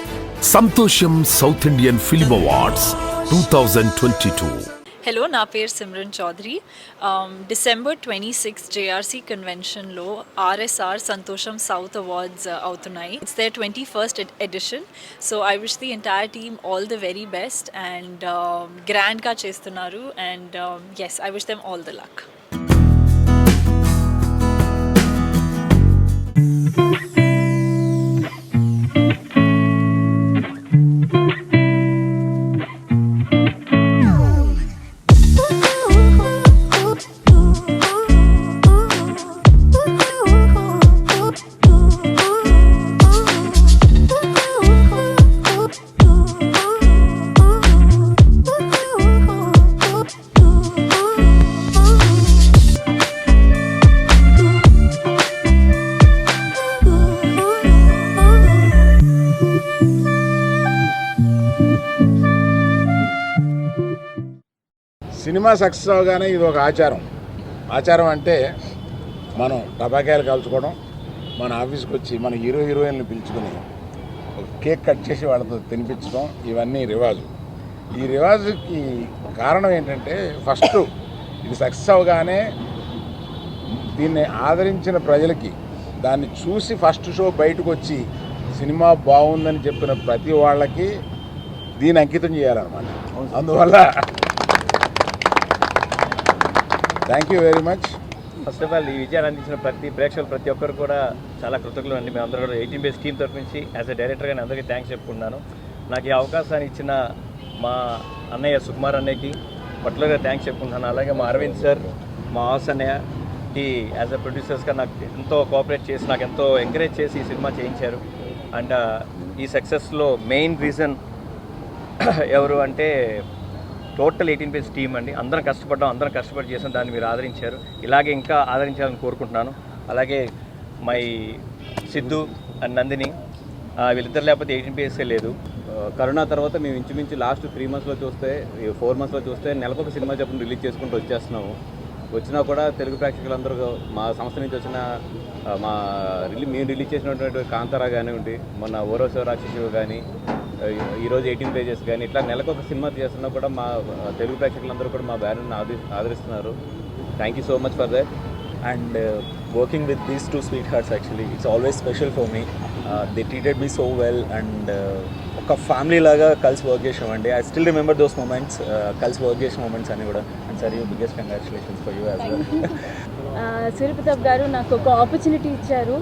Santosham south Indian film awards 2022. Hello, నా పేరు సిమ్రన్ చౌదరి. డిసెంబర్ 26 జేఆర్సీ కన్వెన్షన్లో ఆర్ఎస్ఆర్ సంతోషం సౌత్ అవార్డ్స్ అవుతున్నాయి. It's their 21st edition. So I wish the entire team all the very best and గ్రాండ్గా చేస్తున్నారు. And yes, I wish them all the luck. సినిమా success అవగానే ఇది ఒక ఆచారం అంటే మనం టబాకాయలు కాల్చుకోవడం, మన ఆఫీస్కి వచ్చి మన హీరోయిన్లు పిలుచుకుని ఒక కేక్ కట్ చేసి వాళ్ళతో తినిపించడం, ఇవన్నీ రివాజు. ఈ రివాజుకి కారణం ఏంటంటే ఫస్ట్ ఇది సక్సెస్ అవగానే దీన్ని ఆదరించిన ప్రజలకి దాన్ని చూసి ఫస్ట్ షో బయటకు వచ్చి సినిమా బాగుందని చెప్పిన ప్రతి వాళ్ళకి దీన్ని అంకితం చేయాలన్నమాట. అందువల్ల thank you very much. First of all ఈ విజయాన్ని అందించిన ప్రేక్షకులు ప్రతి ఒక్కరు కూడా చాలా కృతజ్ఞతలు అండి. మేము అందరూ కూడా 18 బేస్ టీమ్ తరఫు నుంచి యాజ్ ఎ డైరెక్టర్గా నేను అందరికీ థ్యాంక్స్ చెప్పుకుంటున్నాను. నాకు ఈ అవకాశాన్ని ఇచ్చిన మా అన్నయ్య సుకుమార్ అన్నయ్యకి పర్టికులర్గా థ్యాంక్స్ చెప్పుకుంటున్నాను. అలాగే మా అరవింద్ సార్, మా ఆస్ అన్నయ్యకి యాజ్ ఎ ప్రొడ్యూసర్స్గా నాకు ఎంతో కోఆపరేట్ చేసి నాకు ఎంతో ఎంకరేజ్ చేసి ఈ సినిమా చేయించారు. అండ్ ఈ సక్సెస్లో మెయిన్ రీజన్ ఎవరు అంటే టోటల్ 18 బేస్ టీమ్ అండి. అందరం కష్టపడి చేసాం, దాన్ని మీరు ఆదరించారు. ఇలాగే ఇంకా ఆదరించాలని కోరుకుంటున్నాను. అలాగే మై సిద్ధు అండ్ నందిని, వీళ్ళిద్దరు లేకపోతే 18 బేసే లేదు. కరోనా తర్వాత మేము ఇంచుమించు లాస్ట్ 3 monthsలో చూస్తే 4 monthsలో చూస్తే నెలకొక సినిమా చెప్పని రిలీజ్ చేసుకుంటూ వచ్చేస్తున్నాము. వచ్చినా కూడా తెలుగు ప్రేక్షకులందరూ మా సంస్థ నుంచి వచ్చిన మేము రిలీజ్ చేసినటువంటి కాంతారా కానివ్వండి, మొన్న ఓరోసో రాక్షసు కానీ, ఈరోజు 18 పేజెస్ కానీ, ఇట్లా నెలకొక సినిమా చేస్తున్నా కూడా మా తెలుగు ప్రేక్షకులందరూ కూడా మా బ్యానర్ని ఆదరిస్తున్నారు. Thank you so much for that. And working with these two sweethearts, actually it's always special for me. They treated me so well and ఒక ఫ్యామిలీ లాగా కలిసి వర్క్ చేసామండి. I still remember those moments, కలిసి work చేసిన moments అన్నీ కూడా. And sir, you biggest congratulations for you as well. Surya Pratap గారు నాకు ఒక ఆపర్చునిటీ ఇచ్చారు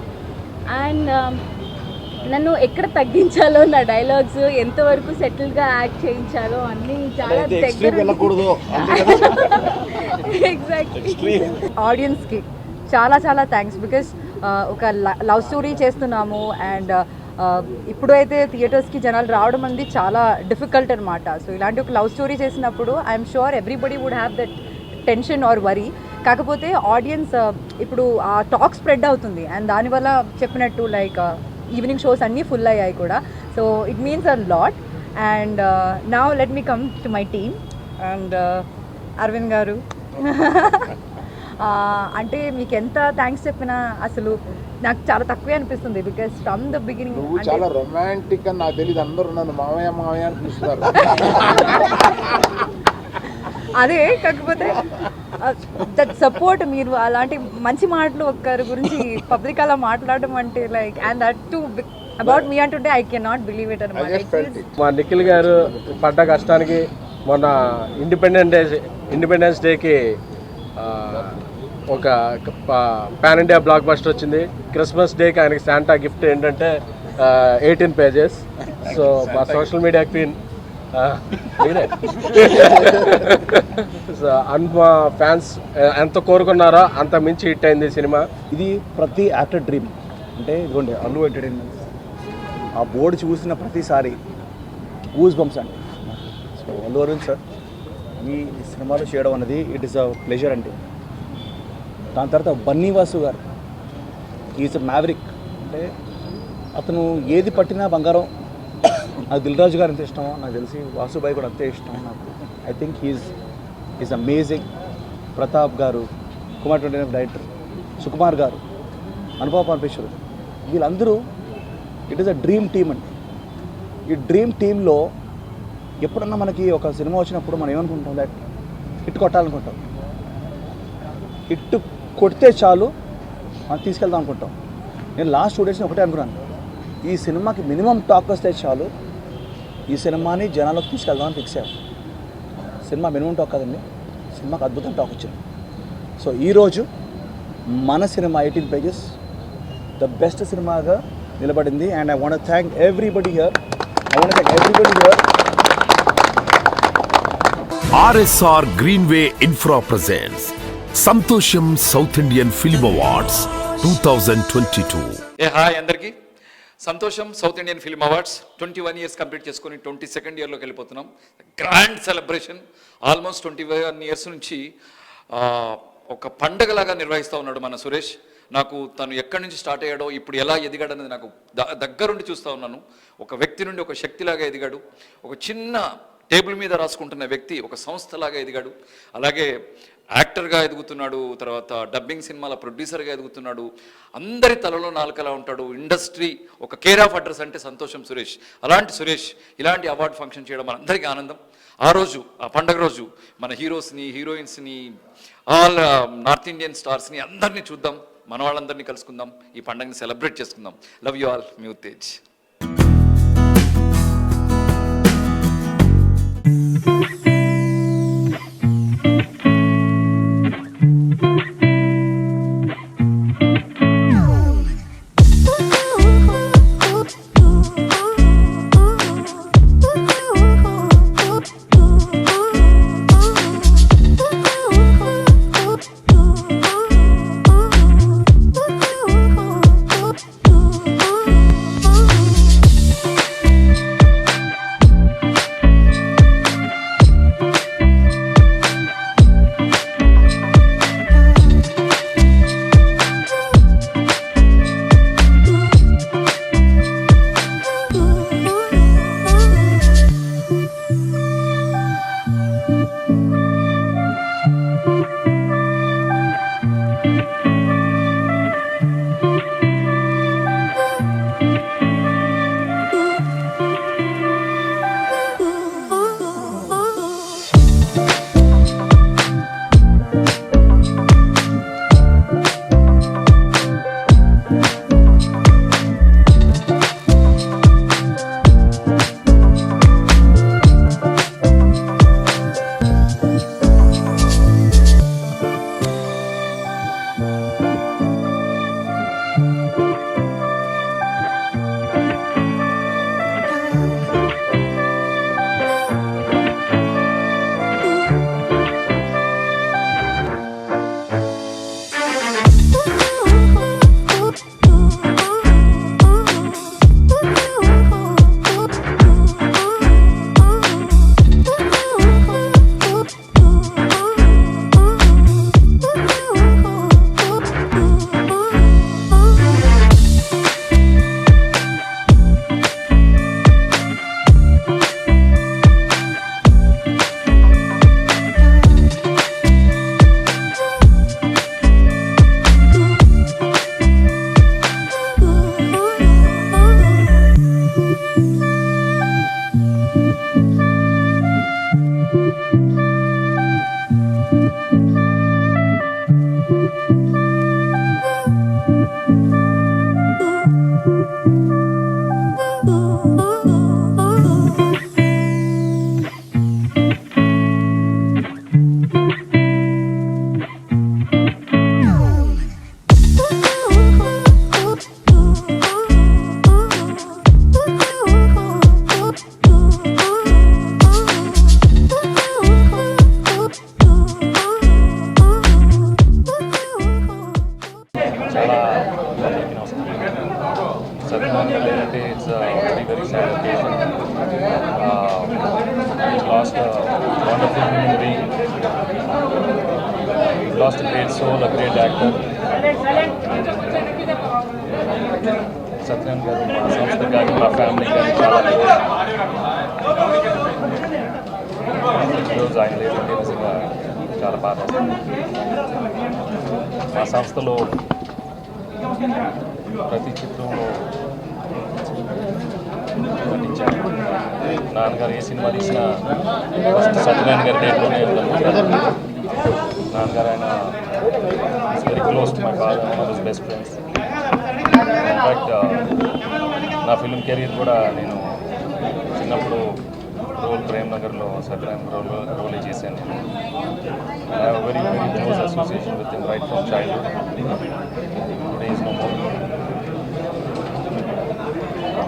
అండ్ నన్ను ఎక్కడ తగ్గించాలో, నా డైలాగ్స్ ఎంతవరకు సెటిల్గా యాక్ట్ చేయించాలో అన్నీ చాలా ఎగ్జాక్ట్లీ. ఆడియన్స్కి చాలా థ్యాంక్స్. బికాస్ ఒక లవ్ స్టోరీ చేస్తున్నాము అండ్ ఇప్పుడు అయితే థియేటర్స్కి జనాలు రావడం అనేది చాలా డిఫికల్ట్ అనమాట. సో ఇలాంటి ఒక లవ్ స్టోరీ చేసినప్పుడు I'm sure everybody would have that tension or worry. కాకపోతే ఆడియన్స్ ఇప్పుడు ఆ టాక్ స్ప్రెడ్ అవుతుంది అండ్ దానివల్ల చెప్పినట్టు లైక్ ఈవినింగ్ షోస్ అన్నీ ఫుల్ అయ్యాయి కూడా. So it means a lot. And now let me come to my team. And Aravind గారు అంటే మీకు ఎంత థ్యాంక్స్ చెప్పినా అసలు నాకు చాలా తక్కువే అనిపిస్తుంది. బికాస్ ఫ్రమ్ ద బిగినింగ్ చాలా రొమాంటిక్ అని నాకు తెలియదు, అందరూ నన్ను మామయ్య అని పిలుస్తారు. అదే కాకపోతే దట్ సపోర్ట్, మీరు అలాంటి మంచి మాటలు ఒక్కరి గురించి పబ్లిక్ అలా మాట్లాడడం అంటే like and that to about me అంటుంటే I can not believe it అనమాట. మా నిఖిల్ గారు పడ్డ కష్టానికి మొన్న ఇండిపెండెన్స్ డేకి ఒక పాన్ ఇండియా బ్లాక్ బస్టర్ వచ్చింది. క్రిస్మస్ డేకి ఆయనకి శాంటా గిఫ్ట్ ఏంటంటే 18 పేజెస్. సో మా సోషల్ మీడియా క్వీన్ సో మా ఫ్యాన్స్ ఎంత కోరుకున్నారో అంత మించి హిట్ అయింది సినిమా. ఇది ప్రతి యాక్టర్ డ్రీమ్. అంటే ఇదిగోండి అల్లు ఎంటర్టైన్మెంట్, ఆ బోర్డు చూసిన ప్రతిసారి గూస్ బంప్స్ అండి. సో అల్లు అరవింద్ సార్ ఈ సినిమాలో చేయడం అనేది ఇట్ ఈస్ అ ప్లెజర్ అండి. దాని తర్వాత బన్నీ వాసు గారు, ఈజ్ అ మ్యావరిక్. అంటే అతను ఏది పట్టినా బంగారం. నాకు దిల్ రాజు గారు ఎంత ఇష్టమో నాకు తెలిసి వాసుబాయ్ కూడా అంతే ఇష్టం నాకు. I think is amazing. Pratap గారు, కుమార్ 29 డైరెక్టర్, సుకుమార్ గారు, అనుపమ పరమేశ్వర్, వీళ్ళందరూ it is a dream team అండి. ఈ డ్రీమ్ టీంలో ఎప్పుడన్నా మనకి ఒక సినిమా వచ్చినప్పుడు మనం ఏమనుకుంటాం, దట్ హిట్ కొట్టాలనుకుంటాం. హిట్ కొడితే చాలు మనం తీసుకెళ్దాం అనుకుంటాం. నేను లాస్ట్ 2 డేస్ని ఒకటే అనుకున్నాను, ఈ సినిమాకి మినిమం టాక్ వస్తే చాలు, ఈ సినిమాని జనాలకు తీసుకెళ్దామని ఫిక్స్ అయ్యాను. సినిమా మినిమం టాక్ కాదండి, సినిమాకి అద్భుతం టాక్ వచ్చింది. సో ఈరోజు మన సినిమా 18 పేజెస్ ద బెస్ట్ సినిమాగా నిలబడింది. And I want thank everybody here. RSR Greenway Infra presents Santosham South Indian Film Awards 2022. Hi అందరికీ. సంతోషం south Indian film awards 21 years complete చేసుకొని 22nd ఇయర్లోకి వెళ్ళిపోతున్నాం. Grand celebration. ఆల్మోస్ట్ 21 ఇయర్స్ నుంచి ఒక పండగలాగా నిర్వహిస్తూ ఉన్నాడు మన సురేష్. నాకు తను ఎక్కడి నుంచి స్టార్ట్ అయ్యాడో, ఇప్పుడు ఎలా ఎదిగాడనేది నాకు దగ్గరుండి చూస్తూ ఉన్నాను. ఒక వ్యక్తి నుండి ఒక శక్తిలాగా ఎదిగాడు. ఒక చిన్న టేబుల్ మీద రాసుకుంటున్న వ్యక్తి ఒక సంస్థలాగా ఎదిగాడు. అలాగే యాక్టర్గా ఎదుగుతున్నాడు, తర్వాత డబ్బింగ్ సినిమాల ప్రొడ్యూసర్గా ఎదుగుతున్నాడు. అందరి తలలో నాలుకలా ఉంటాడు. ఇండస్ట్రీ ఒక కేర్ ఆఫ్ అడ్రస్ అంటే సంతోషం సురేష్. అలాంటి సురేష్ ఇలాంటి అవార్డు ఫంక్షన్ చేయడం మనందరికీ ఆనందం. ఆ రోజు, ఆ పండగ రోజు మన హీరోస్ని, హీరోయిన్స్ని, ఆల్ నార్త్ ఇండియన్ స్టార్స్ని అందరినీ చూద్దాం, మన వాళ్ళందరినీ కలుసుకుందాం, ఈ పండుగని సెలబ్రేట్ చేసుకుందాం. Love you all. Me Uttej. Lost a great soul, a great actor. Satyan garu, ma samstha garu, ma family garu chaala ఈరోజు ఆయన లేదంటే నిజంగా చాలా బాధ. మా సంస్థలో ప్రతి చిత్రంలో నటించాను. నాన్నగారు ఏ సినిమా తీసినా ఫస్ట్ సత్యనారాయణ గారి డేట్లోనే నాన్నగారు ఆయన very close to my father, one of his best friends. In fact నా ఫిల్మ్ కెరీర్ కూడా నేను చిన్నప్పుడు రోల్ ప్రేమ్ నగర్లో సత్యనారాయణ రోలే చేశాను. I have very very close association with him right from childhood. Today is no more.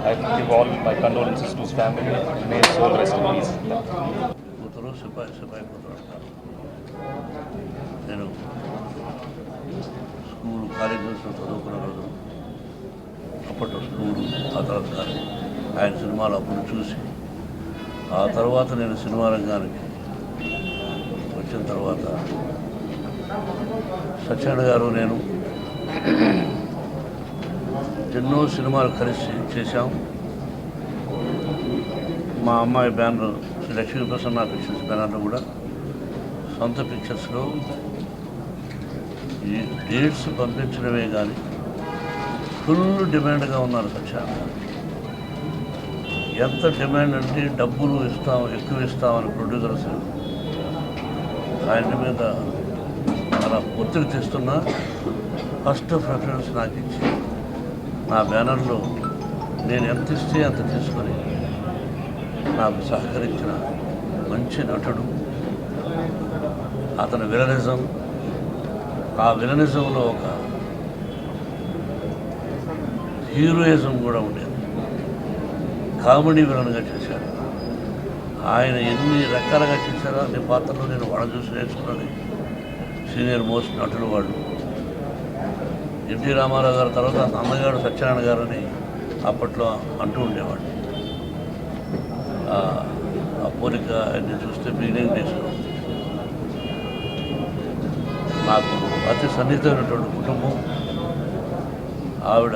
I give all my condolences to his family and may his soul rest in peace. కూతురు సిపాయి కూతురు అంటారు. నేను school కాలేజెస్లో చదువుకున్న రోజు అప్పట్లో school, ఆ తర్వాత కాలేజ్, ఆయన సినిమాలు అప్పుడు చూసి ఆ తర్వాత నేను సినిమా రంగానికి వచ్చిన తర్వాత సత్యనారాయణ గారు నేను ఎన్నో సినిమాలు కలిసి చేశాం. మా అమ్మాయి బ్యానర్ శ్రీ లక్ష్మీ ప్రసన్న పిక్చర్స్ బ్యానర్లో కూడా సొంత పిక్చర్స్లో ఈ డేట్స్ పంపించడమే కానీ ఫుల్ డిమాండ్గా ఉన్నారు సత్యనారాయణ. ఎంత డిమాండ్ అంటే డబ్బులు ఎక్కువ ఇస్తామని ప్రొడ్యూసర్స్ ఆయన మీద అలా ఒత్తిడి తెస్తున్నా ఫస్ట్ ప్రిఫరెన్స్ నాకు ఇచ్చి నా బ్యానర్లో నేను ఎంత ఇస్తే అంత తీసుకొని నాకు సహకరించిన మంచి నటుడు. అతని విలనిజం, ఆ విలనిజంలో ఒక హీరోయిజం కూడా ఉండేది. కామెడీ విలన్గా చేశాడు. ఆయన ఎన్ని రకాలుగా చేశారో అన్ని పాత్రలు నేను వాళ్ళ చూసి నేర్చుకున్నది. సీనియర్ మోస్ట్ నటులు వాళ్ళు. ఎన్టీ రామారావు గారి తర్వాత అన్నగారు సత్యనారాయణ గారు అని అప్పట్లో అంటూ ఉండేవాడు. ఆ పోలిక ఆయన్ని చూస్తే బిగినింగ్ డేస్లో నాకు అతి సన్నిహితమైనటువంటి కుటుంబం. ఆవిడ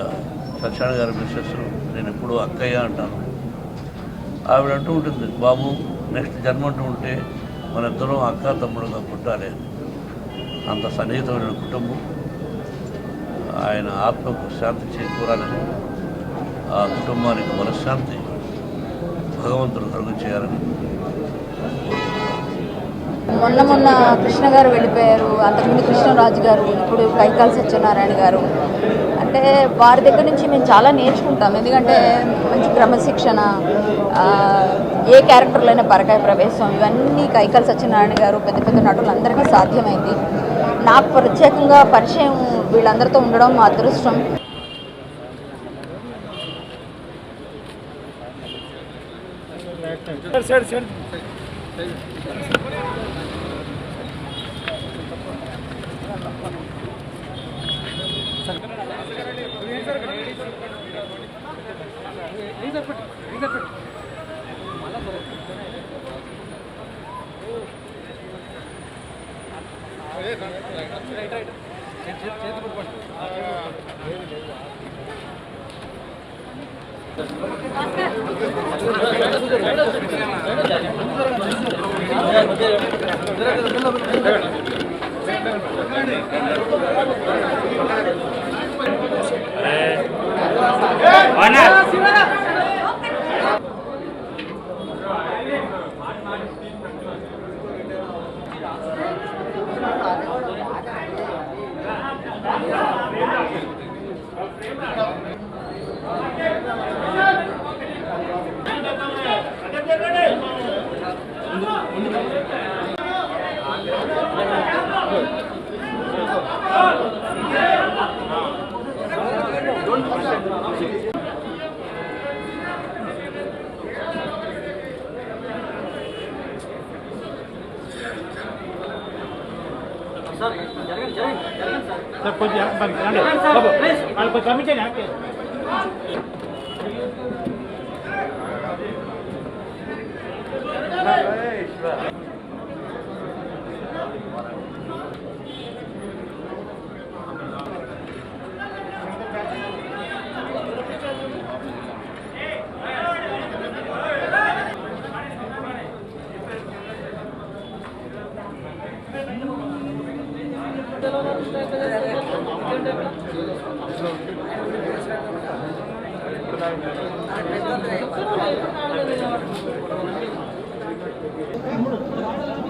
సత్యనారాయణ గారి మిస్సెస్, నేను ఎప్పుడూ అక్కయ్య అంటాను. ఆవిడ అంటూ ఉంటుంది, బాబు నెక్స్ట్ జన్మ అంటూ ఉంటే మన ఇద్దరం అక్క తమ్ముడుగా పుట్టాలి. అంత సన్నిహితమైన కుటుంబం. ఆయన ఆత్మకు శాంతి చేకూరాలని, ఆ కుటుంబానికి మనశ్శాంతి భగవంతుడు కలుగు చేయాలని మొన్న కృష్ణ గారు వెళ్ళిపోయారు. అంతకుముందు కృష్ణరాజు గారు, ఇప్పుడు కైకాల సత్యనారాయణ గారు. అంటే వారి దగ్గర నుంచి మేము చాలా నేర్చుకుంటాం. ఎందుకంటే మంచి క్రమశిక్షణ, ఏ క్యారెక్టర్లో అయినా పరకాయ ప్రవేశం, ఇవన్నీ కైకాల సత్యనారాయణ గారు పెద్ద పెద్ద నటులందరికీ సాధ్యమైంది. నాకు ప్రత్యేకంగా పరిచయం వీళ్ళందరితో ఉండడం మా అదృష్టం.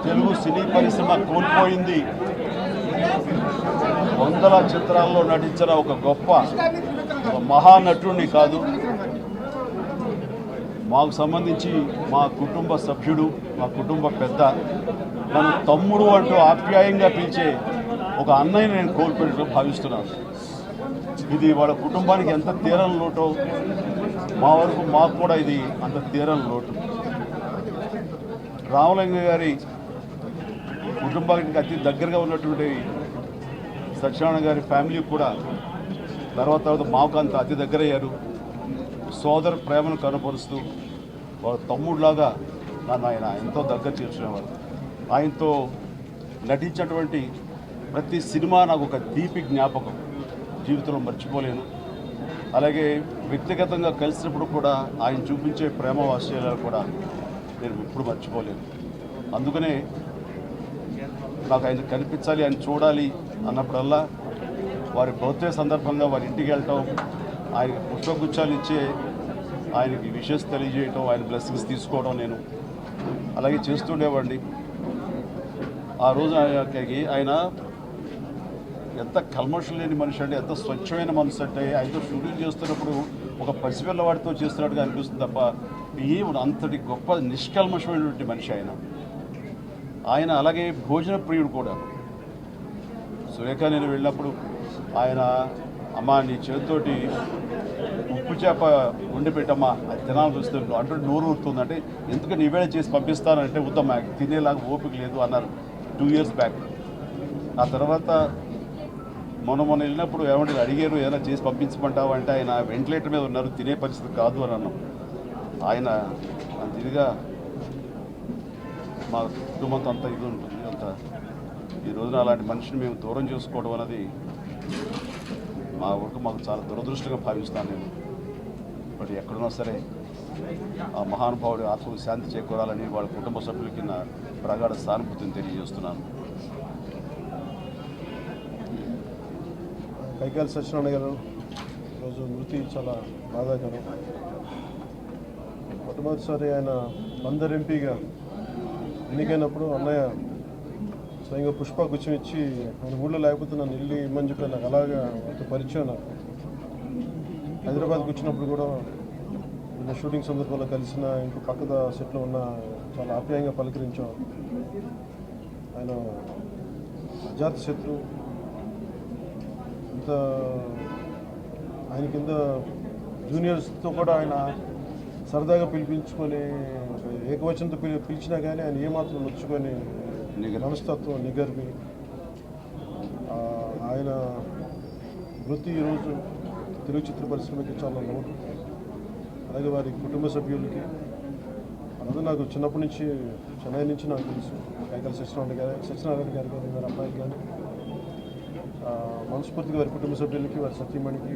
తెలుగు సినీ పరిశ్రమ కోల్పోయింది వందల చిత్రాల్లో నటించిన ఒక గొప్ప మహానటుడిని కాదు, మాకు సంబంధించి మా కుటుంబ సభ్యుడు, మా కుటుంబ పెద్ద, నన్ను తమ్ముడు అంటూ ఆప్యాయంగా పిలిచే ఒక అన్నయ్య నేను కోల్పోయినట్టు భావిస్తున్నాను. ఇది వాళ్ళ కుటుంబానికి ఎంత తీరని లోటో మా వరకు మాకు కూడా ఇది అంత తీరని లోటు. రామలింగ గారి కుటుంబానికి అతి దగ్గరగా ఉన్నటువంటి సత్యనారాయణ గారి ఫ్యామిలీ కూడా తర్వాత మాకు అంత అతి దగ్గర అయ్యారు. సోదర ప్రేమను కనపరుస్తూ వాళ్ళ తమ్ముడిలాగా నన్ను ఆయన ఎంతో దగ్గర చేర్చుకునేవారు. ఆయనతో నటించినటువంటి ప్రతి సినిమా నాకు ఒక తీపి జ్ఞాపకం, జీవితంలో మర్చిపోలేను. అలాగే వ్యక్తిగతంగా కలిసినప్పుడు కూడా ఆయన చూపించే ప్రేమ వాత్సల్యాలు కూడా నేను ఎప్పుడు మర్చిపోలేను. అందుకనే నాకు ఆయన కనిపించాలి, ఆయన చూడాలి అన్నప్పుడల్లా వారి బర్త్డే సందర్భంగా వారి ఇంటికి వెళ్ళటం, ఆయనకి పుష్పగుచ్చాలు ఇచ్చే ఆయనకి విషెస్ తెలియజేయటం, ఆయన బ్లెస్సింగ్స్ తీసుకోవడం నేను అలాగే చేస్తుండేవాడిని. ఆ రోజు ఆయన ఎంత కల్మషం లేని మనిషి అంటే, ఎంత స్వచ్ఛమైన మనసు అంటే, ఆయనతో షూటింగ్ చేస్తున్నప్పుడు ఒక పసిపిల్లవాడితో చేస్తున్నట్టుగా అనిపిస్తుంది తప్ప అంతటి గొప్ప నిష్కల్మషమైనటువంటి మనిషి ఆయన. అలాగే భోజన ప్రియుడు కూడా. సురేఖ నేను వెళ్ళినప్పుడు ఆయన, అమ్మ నీ చేతితోటి ఉప్పు చేప వండి పెట్టమ్మా, అది తినాలని చూస్తుంటూ అంటే నోరు ఊరుతుంది, అంటే ఎందుకు నీవేళ చేసి పంపిస్తానంటే ఉత్తమ తినేలాగా ఓపిక లేదు అన్నారు 2 years బ్యాక్. ఆ తర్వాత మొన్న వెళ్ళినప్పుడు ఏమంటే అడిగారు ఏదైనా చేసి పంపించమంటావా అంటే ఆయన వెంటిలేటర్ మీద ఉన్నారు, తినే పరిస్థితి కాదు అని అన్నాం. ఆయన అంత ఇదిగా మా కుటుంబంతో అంత ఇది ఉంటుంది. అంత ఈ రోజున అలాంటి మనిషిని మేము దూరం చేసుకోవడం అనేది మా వరకు మాకు చాలా దురదృష్టంగా భావిస్తాను నేను. బట్ ఎక్కడున్నా సరే ఆ మహానుభావుడి ఆత్మకు శాంతి చేకూరాలని వాళ్ళ కుటుంబ సభ్యులకి నా ప్రగాఢ సానుభూతిని తెలియజేస్తున్నాను. కైకాల సత్యనారాయణ గారు ఈరోజు మృతి చాలా బాధాకరం. మొట్టమొదటిసారి ఆయన బందర్ ఎంపీగా ఎన్నికైనప్పుడు అన్నయ్య స్వయంగా పుష్పగుచ్చం ఇచ్చి ఆయన ఊళ్ళో లేకపోతే నన్ను ఇల్లు ఇమ్మని చెప్పి నాకు అలాగా ఒక పరిచయం. నాకు హైదరాబాద్కి వచ్చినప్పుడు కూడా నిన్న షూటింగ్ సందర్భంలో కలిసిన ఇంకో పక్కద సెట్లో ఉన్న చాలా ఆప్యాయంగా పలకరించాం. ఆయన అజాత శత్రువు. ఇంత ఆయన కింద జూనియర్స్తో కూడా ఆయన సరదాగా పిలిపించుకొని ఏకవచనంతో పిలిచినా కానీ ఆయన ఏమాత్రం నొచ్చుకొని మనస్తత్వం నిగర్వి. ఆయన వృత్తి ఈరోజు తెలుగు చిత్ర పరిశ్రమకి చాలా లోటు. అలాగే వారి కుటుంబ సభ్యులకి అలాగే నాకు చిన్నప్పటి నుంచి చెన్నై నుంచి నాకు తెలుసు. కైకాల సత్యనారాయణ గారు కానీ వారి అబ్బాయికి కానీ మనస్ఫూర్తిగా వారి కుటుంబ సభ్యులకి, వారి సత్యమణికి,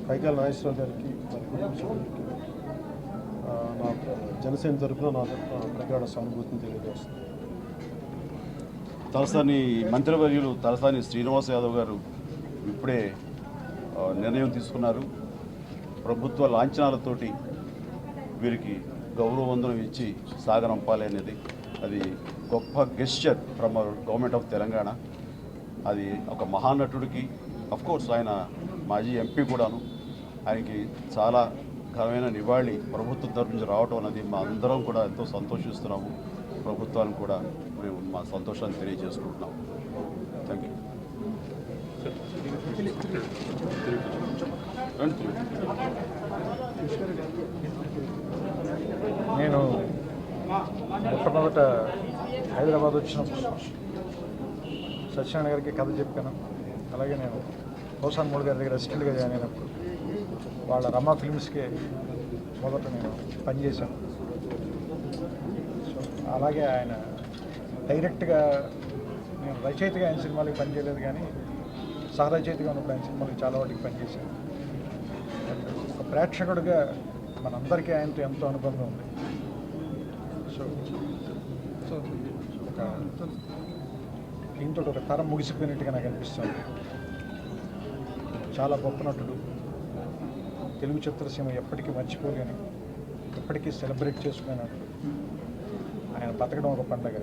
కైకాల నాగేశ్వరరావు గారికి, వారి కుటుంబ సభ్యులకి నా జనసేన తరఫున నా ప్రగాఢ సానుభూతిని తెలియజేస్తుంది. తలసాని మంత్రివర్యులు తలసాని శ్రీనివాస్ యాదవ్ గారు ఇప్పుడే నిర్ణయం తీసుకున్నారు. ప్రభుత్వ లాంఛనాలతోటి వీరికి గౌరవ వందనం ఇచ్చి సాగనంపాలి అనేది. అది గొప్ప gesture from government of Telangana. అది ఒక మహానటుడికి, అఫ్కోర్స్ ఆయన మాజీ ఎంపీ కూడాను, ఆయనకి చాలా ఘనమైన నివాళి ప్రభుత్వం తరఫు నుంచి రావటం అనేది మా అందరం కూడా ఎంతో సంతోషిస్తున్నాము. ప్రభుత్వాన్ని కూడా మేము మా సంతోషాన్ని తెలియజేసుకుంటున్నాం. Thank you. నేను మొట్టమొదట హైదరాబాద్ వచ్చినప్పుడు సత్యనారాయణ గారికి కథ చెప్పాను. అలాగే నేను కౌసాన్ మూడు గారి దగ్గర అసిస్టెంట్గా జాయిన్ అయినప్పుడు వాళ్ళ రమా ఫిల్మ్స్కి మొదట నేను పనిచేశాను. సో అలాగే ఆయన డైరెక్ట్గా, నేను రచయితగా ఆయన సినిమాలకి పనిచేయలేదు కానీ సహరచయితగా ఉన్నప్పుడు ఆయన సినిమాలకి చాలా వాటికి పనిచేశాను. ఒక ప్రేక్షకుడిగా మనందరికీ ఆయనతో ఎంతో అనుబంధం ఉంది. సో సో ఒక దీంతో ఒక తరం ముగిసిపోయినట్టుగా నాకు అనిపిస్తుంది. చాలా గొప్ప నటుడు, తెలుగు చిత్రసీమ ఎప్పటికీ మర్చిపోలేని, ఎప్పటికీ సెలబ్రేట్ చేసుకునే ఆయన బతకడం ఒక పండగ.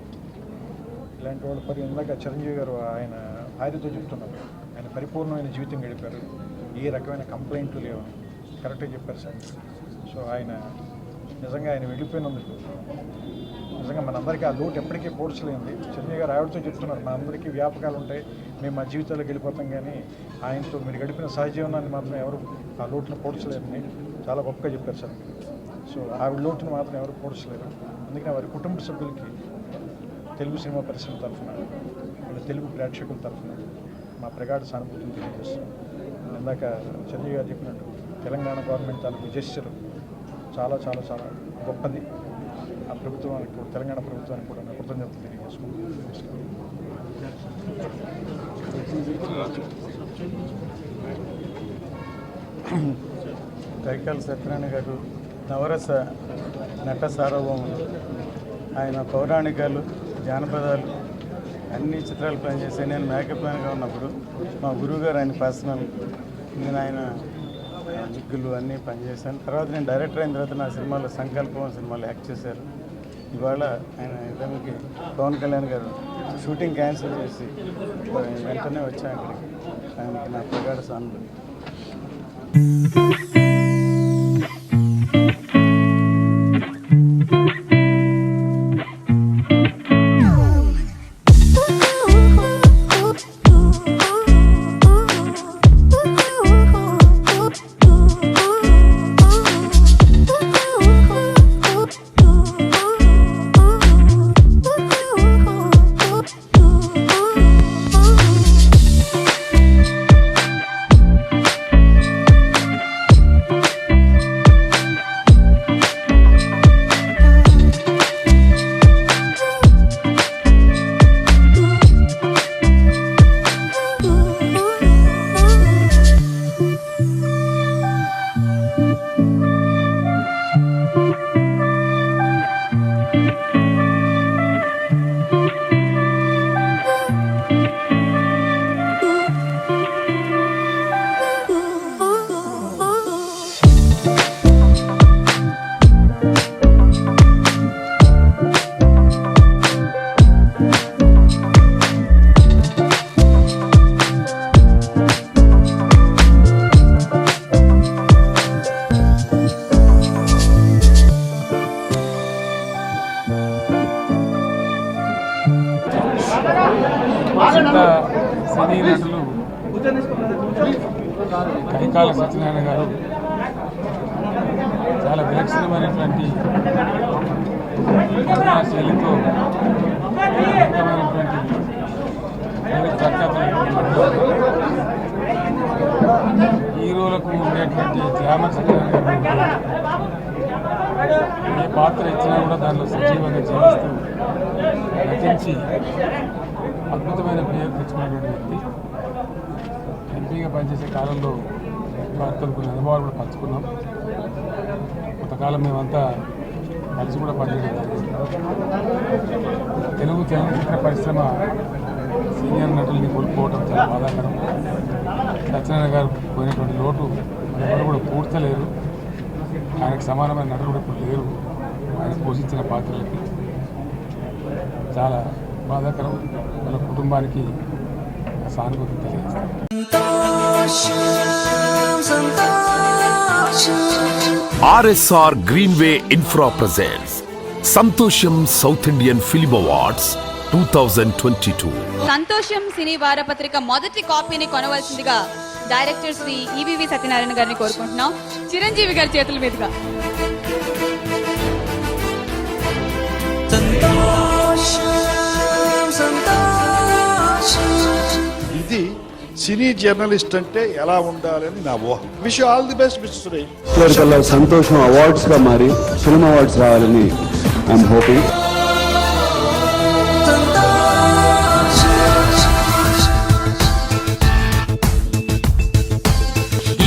ఇలాంటి వాళ్ళ ఇందాక చిరంజీవి గారు ఆయన భార్యతో చెప్తున్నారు, ఆయన పరిపూర్ణమైన జీవితం గడిపారు, ఏ రకమైన కంప్లైంట్లు లేవు, కరెక్ట్గా చెప్పారు సార్. సో ఆయన నిజంగా ఆయన వెళ్ళిపోయినందుకు నిజంగా మనందరికీ ఆ లోటు ఎప్పటికీ పూడ్చలేంది. చిరంజీవి గారు ఆవిడతో చెప్తున్నారు, మనందరికీ వ్యాపకాలు ఉంటాయి, మేము మా జీవితాల్లోకి వెళ్ళిపోతాం, కానీ ఆయనతో మీరు గడిపిన సహజీవనాన్ని మాత్రం ఎవరు ఆ లోటును పూడ్చలేరని చాలా గొప్పగా చెప్పారు సార్. సో ఆవిడ లోటును మాత్రం ఎవరు పూడ్చలేరు. అందుకని వారి కుటుంబ సభ్యులకి తెలుగు సినిమా పరిశ్రమ తరఫున, వాళ్ళ తెలుగు ప్రేక్షకుల తరఫున మా ప్రగాఢ సానుభూతిని తెలియజేస్తున్నాం. ఇందాక చిరంజీవి గారు చెప్పినట్టు తెలంగాణ గవర్నమెంట్ తాలూకు జెస్చర్ చాలా చాలా చాలా గొప్పది. ఆ ప్రభుత్వానికి, తెలంగాణ ప్రభుత్వానికి కూడా కృతజ్ఞతలు తెలియజేసుకుంటున్నాం. కైకాల సత్యనారాయణ గారు నవరస నట సార్వభౌములు. ఆయన పౌరాణికాలు, జానపదాలు అన్ని చిత్రాలు పనిచేశాను. నేను మేకప్ మ్యాన్గా ఉన్నప్పుడు మా గురువు గారు ఆయన పర్సనల్, నేను ఆయన జిగ్గులు అన్నీ పనిచేశాను. తర్వాత నేను డైరెక్టర్ అయిన తర్వాత నా సినిమాలో సంకల్పం సినిమాలో యాక్ట్ చేశారు. ఇవాళ ఆయన ఇతనికి పవన్ కళ్యాణ్ గారు షూటింగ్ క్యాన్సిల్ చేసి వెంటనే వచ్చాను ఇక్కడికి. ఆయనకి నా ప్రగాఢ సానుభూతి. సినీ నటులు కైకాల సత్యనారాయణ గారు చాలా విలక్షణమైనటువంటి శైలితో అద్భుతమైనటువంటి హీరోలకు ఉండేటువంటి గ్లామర్ ఏ పాత్ర ఇచ్చినా కూడా దానిలో సజీవంగా జీవిస్తూ నటించి అద్భుతమైన పేరు తెచ్చుకున్నటువంటి వ్యక్తి. ఎంపీగా పనిచేసే కాలంలో వారితో కొన్ని అనుభవాలు కూడా పంచుకున్నాం. కొంతకాలం మేమంతా కలిసి కూడా పనిచేయడం జరిగింది. తెలుగు చలనచిత్ర పరిశ్రమ సీనియర్ నటుల్ని కోల్పోవడం చాలా బాధాకరం. సత్యనారాయణ గారు పోయినటువంటి లోటు ఎవరు కూడా పూడ్చలేరు. ఆయనకు సమానమైన నటులు కూడా ఇప్పుడు లేరు. ఆయన పోషించిన పాత్రలకి చాలా బాధాకరం. వాళ్ళ కుటుంబానికి సానుభూతి తెలియజేస్తాం. RSR Greenway Infra presents Santosham south Indian film awards 2022. సంతోషం సినీ వారపత్రిక మొదటి కాపీని కొనవలసిందిగా డైరెక్టర్ శ్రీ ఈవీవి సత్యనారాయణ గారిని కోరుకుంటున్నాం. చిరంజీవి గారి చేతుల మీదుగా. ఇది సినీ జర్నలిస్ట్ అంటే ఎలా ఉండాలని నా ఊహ. Wish all the best mister Suresh. కల్లా సంతోషం అవార్డ్స్ గా మారి ఫిల్మ్ అవార్డ్స్ రావాలని ఐఎమ్ హోపింగ్.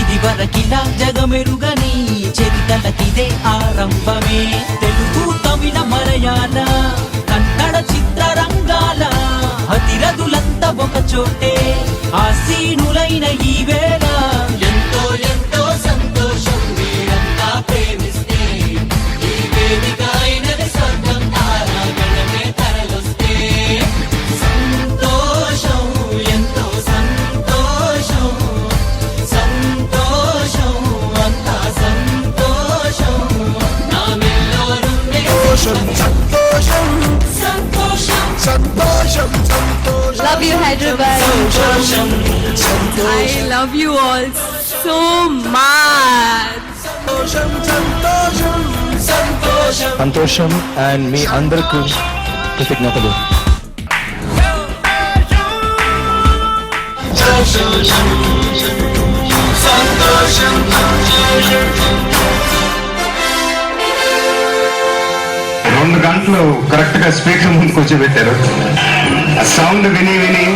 ఇది వరకిలా జగమెరుగని చరితలకిదే ఆరంభమే. తెలుగు, తమిళ, మలయాళ, కన్నడ చిత్రరంగాల అతిరథులంతా ఒక చోటే ఆసీనులైన ఈ వేళ ఎంతో ఎంతో సంతోషం. love you, Hyderabad. I love you all so much. సంతోషం అండ్ మీ అందరికీ కృతజ్ఞతలు. రెండు గంటలు కరెక్ట్ గా స్పీకర్ ముందుకు వచ్చి పెట్టారు. ఆ సౌండ్ విని విని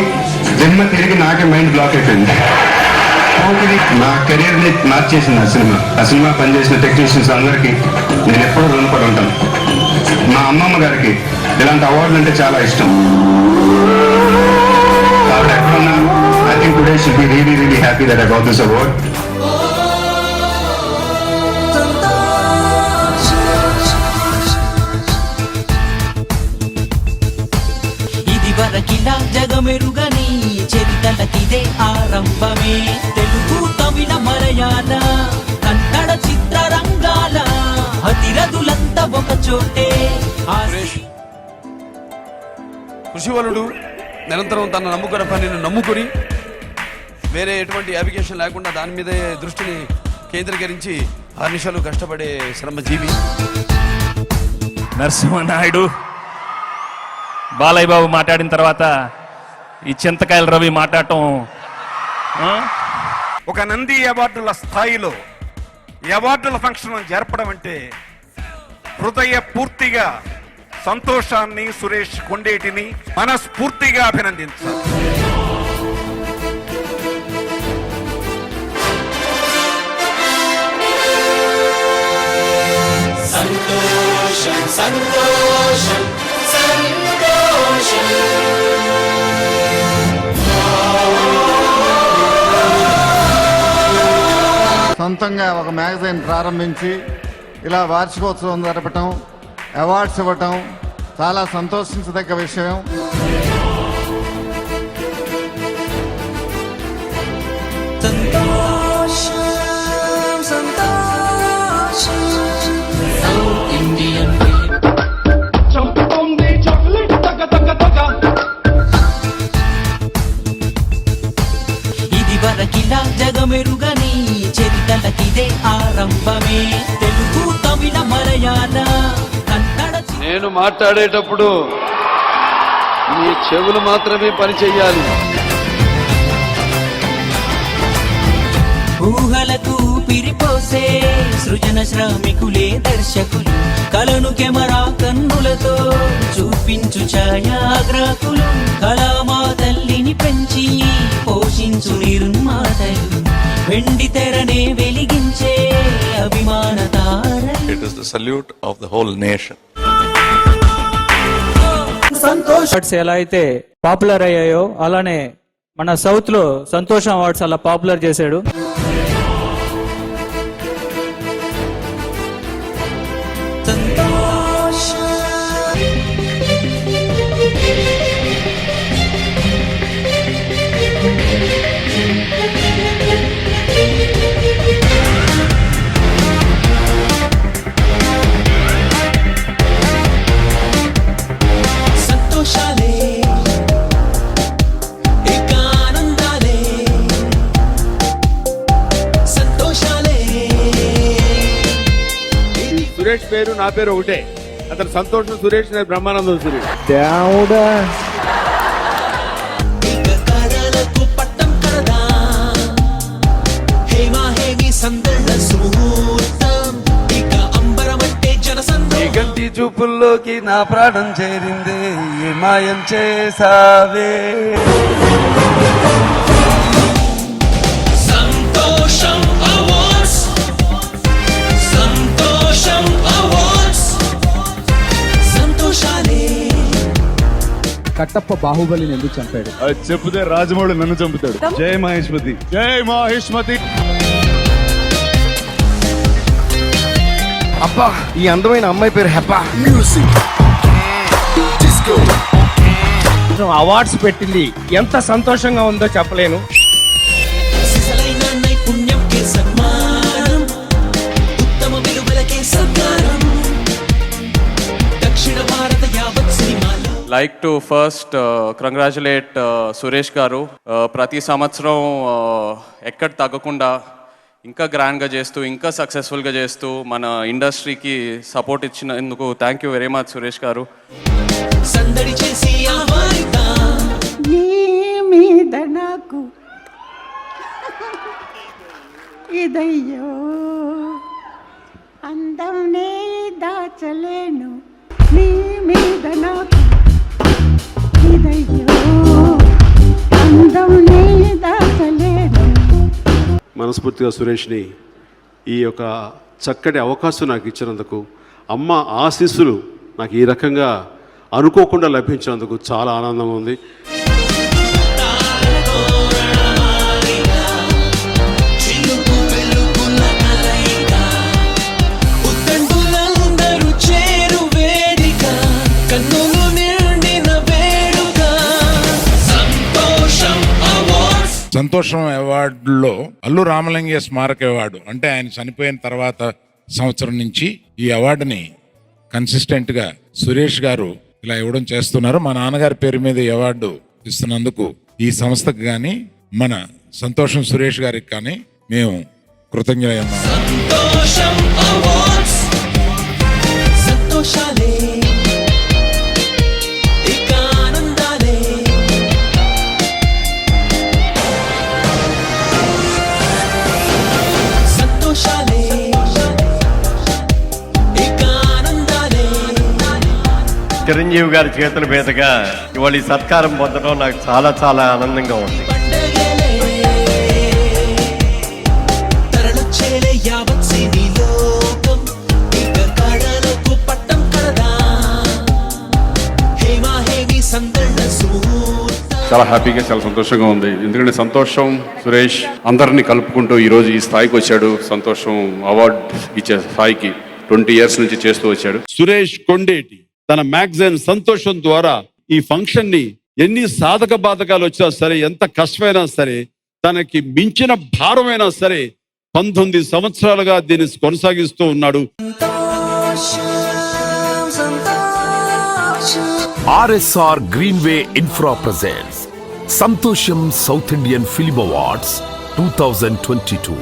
జన్మ తిరిగి నాకే మైండ్ బ్లాక్ అయిపోయింది. నా కెరీర్ ని మార్చేసింది ఆ సినిమా పనిచేసిన టెక్నీషియన్స్ అందరికీ నేను ఎప్పుడూ రుణపడి ఉంటాను. మా అమ్మమ్మ గారికి ఇలాంటి అవార్డులు అంటే చాలా ఇష్టం. ఆవిడ ఎక్కడున్నా I think today should be really really happy that I got this award. వరకిలా జగమెరుగని చరితలకిదే ఆరంభమే. తెలుగు తమిళ మలయాళ కన్నడ చిత్రరంగాల అతిరథులంతా ఒక చోటే. కృషివలుడు నిరంతరం తన నమ్ముకున్న పనిని నమ్ముకొని వేరే ఎటువంటి అప్లికేషన్ లేకుండా దాని మీదే దృష్టిని కేంద్రీకరించి 6 నిమిషాలు కష్టపడే శ్రమజీవి నరసింహనాయుడు. బాలయ్య బాబు మాట్లాడిన తర్వాత ఈ చింతకాయల రవి మాట్లాడటం. ఒక నంది అవార్డుల స్థాయిలో అవార్డుల ఫంక్షన్ జరపడం అంటే హృదయ పూర్తిగా సంతోషాన్ని సురేష్ కొండేటిని మనస్ఫూర్తిగా అభినందించాలి. సంతోషం సంతోషం సొంతంగా ఒక మ్యాగజైన్ ప్రారంభించి ఇలా వార్షికోత్సవం జరపటం, అవార్డ్స్ ఇవ్వటం చాలా సంతోషించదగ్గ విషయం. ఇది వరకిలా జగమెరుగని చరితలకిదే ఆరంభమే. తెలుగు తమిళ మలయాళ కన్నడ. నేను మాట్లాడేటప్పుడు మీ చెవులు మాత్రమే పనిచేయాలి. ఊహలకు పిరిపోసే సృజన శ్రామికులే దర్శకులు. కలను కెమెరా కన్నులతో చూపించు ఛాయాగ్రాహకులు. కళామా తల్లిని పెంచి పోషించు నిర్మాతలు. వెండి తెరనే వెలిగించే అభిమాన తారలు. It is the salute of the whole nation. Awards ఎలా అయితే పాపులర్ అయ్యాయో అలానే మన సౌత్ లో సంతోషం అవార్డ్స్ అలా పాపులర్ చేశాడు. సురేష్ పేరు నా పేరు ఒకటే. అతను సంతోషం సురేష్, నేను బ్రహ్మానందం సురేష్. దేవుడా కంటి చూపుల్లోకి నా ప్రాణం చేరిందే, ఏ మాయం చేసావే. సంతోషం అవార్డ్స్, సంతోషం అవార్డ్స్, సంతోషాలే. కట్టప్ప బాహుబలిని ఎందుకు చంపాడు? అది చెప్పుదే రాజమౌళి నన్ను చంపుతాడు. జై మహేష్మతి, జై మహేష్మతి. అబ్బా, ఈ అందమైన అమ్మాయి పేరు హెబ్బా. అవార్డ్స్ పెట్టింది ఎంత సంతోషంగా ఉందో చెప్పలేను. సిసలైన నైపుణ్యంకే సన్మానం, ఉత్తమ విలువలకే సత్కారం. దక్షిణ భారత యావత్ సినిమాలో like to first congratulate Suresh గారు. ప్రతి సంవత్సరం ఎక్కడ తగ్గకుండా ఇంకా గ్రాండ్గా చేస్తూ ఇంకా సక్సెస్ఫుల్గా చేస్తూ మన ఇండస్ట్రీకి సపోర్ట్ ఇచ్చినందుకు thank you very much Suresh గారు. సందడి చేసి నీ మీద నాకు ఇదయ్యో అందం నే దాచలేను, నీ మీద నాకు ఇదయ్యో అందం నే దాచలేను. మనస్ఫూర్తిగా సురేష్ని ఈ యొక్క చక్కటి అవకాశం నాకు ఇచ్చినందుకు, అమ్మ ఆశీస్సులు నాకు ఈ రకంగా అనుకోకుండా లభించినందుకు చాలా ఆనందంగా ఉంది. సంతోషం అవార్డులో అల్లు రామలింగయ్య స్మారక అవార్డు అంటే ఆయన చనిపోయిన తర్వాత సంవత్సరం నుంచి ఈ అవార్డుని కన్సిస్టెంట్గా సురేష్ గారు ఇలా ఇవ్వడం చేస్తున్నారు. మా నాన్నగారి పేరు మీద ఈ అవార్డు ఇస్తున్నందుకు ఈ సంస్థకు కానీ మన సంతోషం సురేష్ గారికి కానీ మేము కృతజ్ఞులయ్యాము. చిరంజీవి గారి చేతుల మీదుగా ఇవాళ ఈ సత్కారం పొందడం నాకు చాలా చాలా ఆనందంగా ఉంది. చాలా హ్యాపీగా చాలా సంతోషంగా ఉంది. ఎందుకంటే సంతోషం సురేష్ అందరినీ కలుపుకుంటూ ఈరోజు ఈ స్థాయికి వచ్చాడు. సంతోషం అవార్డు ఇచ్చే స్థాయికి 20 years నుంచి చేస్తూ వచ్చాడు. సురేష్ కొండేటి తన మ్యాగజైన్ సంతోషం ద్వారా ఈ ఫంక్షన్ ని ఎన్ని సాధక బాధకాలు వచ్చినా సరే, ఎంత కష్టమైనా సరే, తనకి మించిన భారమైనా సరే 19 సంవత్సరాలుగా దీన్ని కొనసాగిస్తూ ఉన్నాడు. RSR Greenway Infra presents Santosham South Indian Film Awards 2022.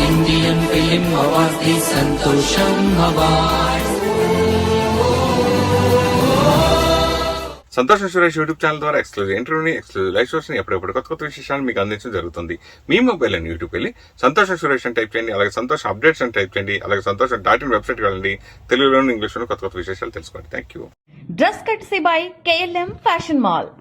Indian Film Awards, the Santosham Awards. సంతోషం సురేష్ యూట్యూబ్ ఛానల్ ద్వారా ఎక్స్క్లూజివ్ ఇంటర్వ్యూని, ఎక్స్క్లూజివ్ లైవ్ షోస్ని ఎప్పుడెప్పుడు కొత్త విశేషాలు మీకు అందించడం జరుగుతుంది. మీ మొబైల్ అని యూట్యూబ్ వెళ్ళి సంతోషం సురేష్ అని టైప్ చేయండి, అలాగే సంతోషం అప్డేట్స్ అని టైప్ చేయండి, అలాగే సంతోషం.in వెబ్సైట్కి వెళ్ళండి. తెలుగులోను ఇంగ్లీష్లోను కొత్త విశేషాలు తెలుసుకోండి. Thank you. Dress కట్సీ by KLM fashion mall.